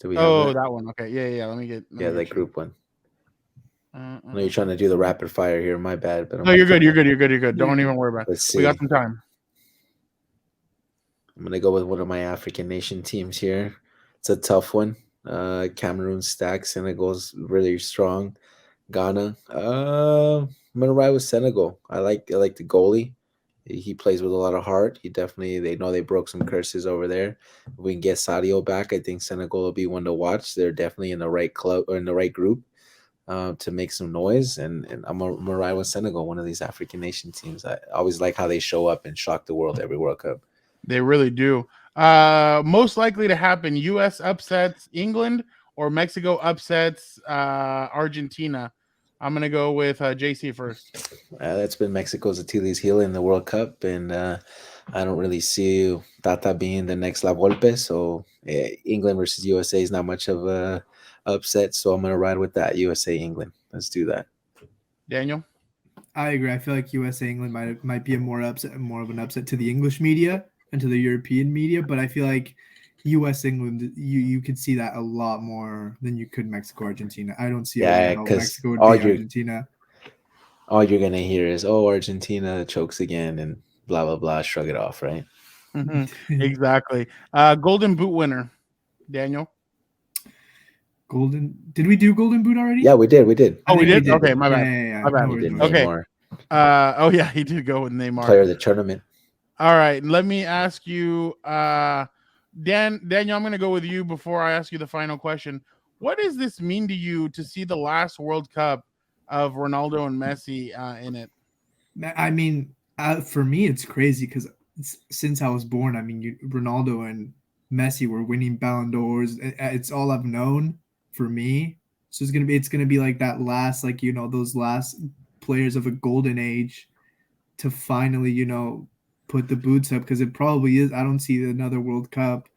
Do we have that one. Okay. Yeah. Let me get. That group one. I know you're trying to do the rapid fire here. My bad, but no, you're good. You're good. Don't even worry about it. Let's see. We got some time. I'm gonna go with one of my African nation teams here. It's a tough one. Cameroon stack. Senegal's really strong. Ghana. I'm gonna ride with Senegal. I like the goalie. He plays with a lot of heart. They know they broke some curses over there. If we can get Sadio back, I think Senegal will be one to watch. They're definitely in the right club or in the right group. to make some noise. And I'm gonna ride with Senegal, one of these African nation teams. I always like how they show up and shock the world every World Cup. They really do. Most likely to happen: U.S. upsets England or Mexico upsets Argentina. I'm gonna go with JC first. That's been Mexico's Achilles heel in the World Cup, and I don't really see Tata being the next La Volpe. So England versus USA is not much of a upset. So I'm gonna ride with that. USA England. Let's do that. Daniel. I agree. I feel like USA England might be more of an upset to the English media and to the European media, but I feel like US England, you could see that a lot more than you could Mexico Argentina. I don't see a way how Mexico would beat Argentina. All you're gonna hear is, "Oh, Argentina chokes again," and blah blah blah. Shrug it off, right? Mm-hmm. Exactly. Golden Boot winner, Daniel. Did we do Golden Boot already? Yeah, we did. Oh, we did? Okay, my bad. Yeah. My bad. No worries. Okay. Neymar, oh yeah, he did go with Neymar. player of the tournament. All right, let me ask you, Daniel, I'm going to go with you before I ask you the final question. What does this mean to you to see the last World Cup of Ronaldo and Messi in it? I mean, for me, it's crazy because since I was born, I mean, Ronaldo and Messi were winning Ballon d'Ors. It's all I've known for me. So it's gonna be like that last, like, those last players of a golden age to finally, put the boots up, because it probably is. I don't see another World Cup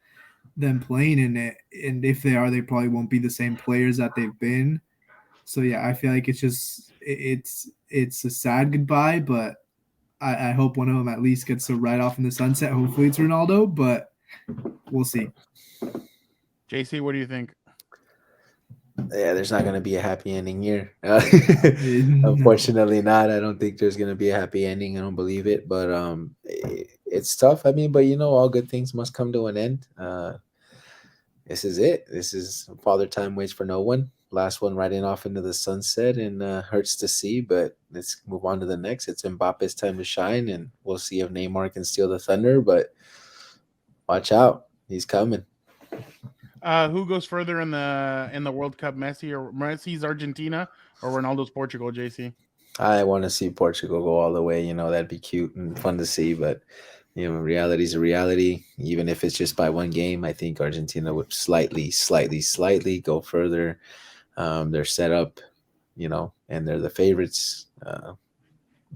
them playing in it, and if they are, they probably won't be the same players that they've been. So yeah, I feel like it's a sad goodbye, but I hope one of them at least gets to ride off in the sunset. Hopefully it's Ronaldo, but we'll see. JC, what do you think? Yeah, there's not going to be a happy ending here. Unfortunately not. I don't think there's going to be a happy ending. I don't believe it, but it's tough. I mean, but all good things must come to an end. This is it. This is Father Time waits for no one. Last one riding off into the sunset, and hurts to see, but let's move on to the next. It's Mbappe's time to shine, and we'll see if Neymar can steal the thunder, but watch out. He's coming. Who goes further in the World Cup, Messi's Argentina or Ronaldo's Portugal, JC? I want to see Portugal go all the way. That'd be cute and fun to see, but reality's a reality. Even if it's just by one game, I think Argentina would slightly go further. They're set up, and they're the favorites.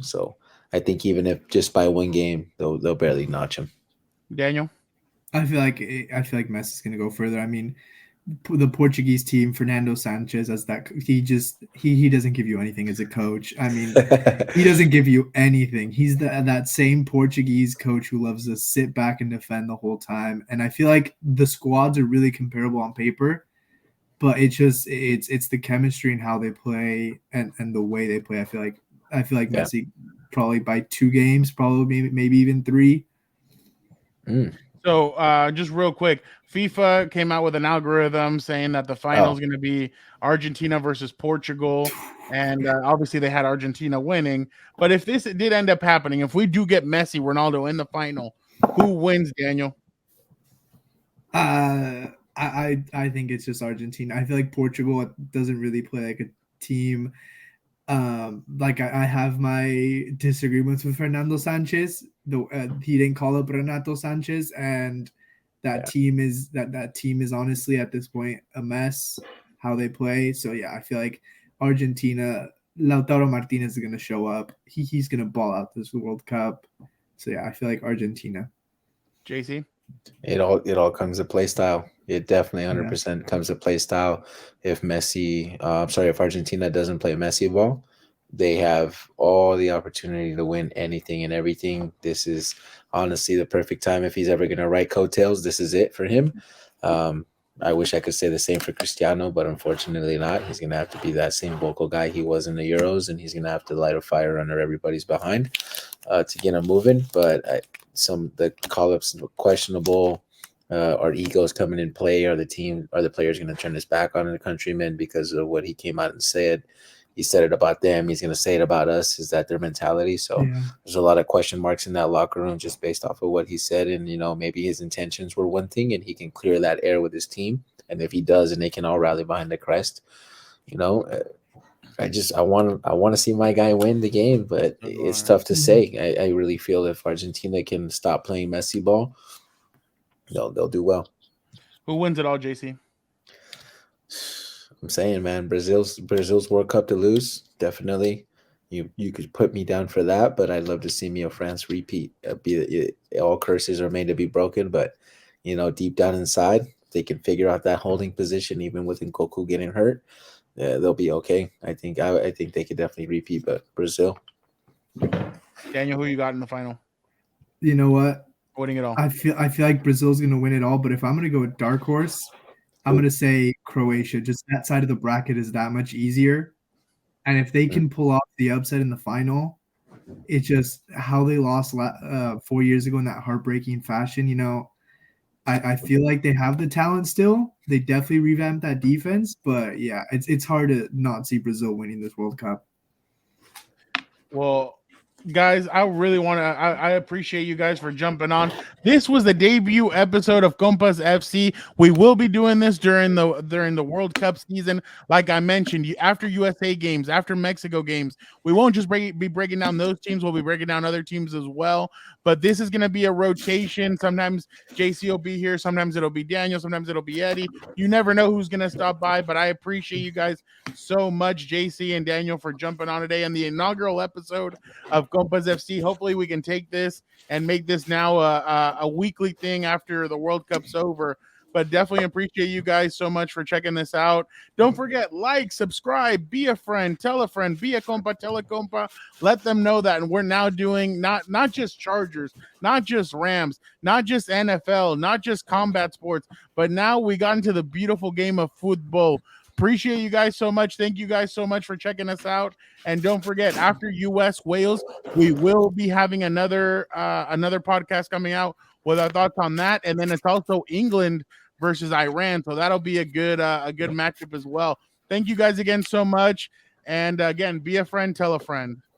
So I think even if just by one game, they'll barely notch them. Daniel? I feel like Messi's going to go further. I mean, the Portuguese team, Fernando Sanchez, as that he doesn't give you anything as a coach. I mean, he doesn't give you anything. He's that same Portuguese coach who loves to sit back and defend the whole time. And I feel like the squads are really comparable on paper, but it's the chemistry and how they play and the way they play. I feel like Messi probably by 2 games, probably maybe even 3. So just real quick, FIFA came out with an algorithm saying that the final is going to be Argentina versus Portugal. And obviously they had Argentina winning. But if this did end up happening, if we do get Messi, Ronaldo in the final, who wins, Daniel? I think it's just Argentina. I feel like Portugal doesn't really play like a team. Like I have my disagreements with Fernando Sanchez. He didn't call up Renato Sanchez, and that team is honestly at this point a mess how they play. So yeah, I feel like Argentina, Lautaro Martinez is going to show up. He's going to ball out this World Cup. So yeah, I feel like Argentina. JC? It all comes to play style. It definitely 100% comes to play style. If if Argentina doesn't play Messi ball, they have all the opportunity to win anything and everything. This is honestly the perfect time. If he's ever going to write coattails, this is it for him. I wish I could say the same for Cristiano, but unfortunately not. He's going to have to be that same vocal guy he was in the Euros, and he's going to have to light a fire under everybody's behind to get him moving. But the call-ups questionable. Are egos coming in play? Are the players going to turn his back on the countrymen because of what he came out and said? He said it about them. He's going to say it about us. Is that their mentality? So there's a lot of question marks in that locker room just based off of what he said. And, maybe his intentions were one thing and he can clear that air with his team. And if he does and they can all rally behind the crest, I want to see my guy win the game, but it's tough to say. I really feel if Argentina can stop playing Messi ball, they'll do well. Who wins it all, JC? I'm saying, man, Brazil's World Cup to lose, definitely. You could put me down for that, but I'd love to see me or France repeat. All curses are made to be broken, but deep down inside, they can figure out that holding position even with Nkoku getting hurt. They'll be okay. I think they could definitely repeat, but Brazil. Daniel, who you got in the final? You know what? Winning it all. I feel like Brazil's gonna win it all, but if I'm gonna go with dark horse, I'm gonna say Croatia. Just that side of the bracket is that much easier. And if they can pull off the upset in the final, it's just how they lost 4 years ago in that heartbreaking fashion. I feel like they have the talent still. They definitely revamped that defense, but yeah, it's hard to not see Brazil winning this World Cup. Well, guys, I really want to. I appreciate you guys for jumping on. This was the debut episode of Compas FC. We will be doing this during the World Cup season. Like I mentioned, after USA games, after Mexico games, we won't just be breaking down those teams. We'll be breaking down other teams as well. But this is going to be a rotation. Sometimes JC will be here. Sometimes it'll be Daniel. Sometimes it'll be Eddie. You never know who's going to stop by. But I appreciate you guys so much, JC and Daniel, for jumping on today on the inaugural episode of Compas FC. Hopefully we can take this and make this now a weekly thing after the World Cup's over. But definitely appreciate you guys so much for checking this out. Don't forget, like, subscribe, be a friend, tell a friend, be a compa, tell a compa. Let them know that we're now doing not just Chargers, not just Rams, not just NFL, not just combat sports, but now we got into the beautiful game of football. Appreciate you guys so much. Thank you guys so much for checking us out. And don't forget, after US Wales, we will be having another podcast coming out with our thoughts on that. And then it's also England versus Iran. So that'll be a good matchup as well. Thank you guys again so much. And again, be a friend, tell a friend.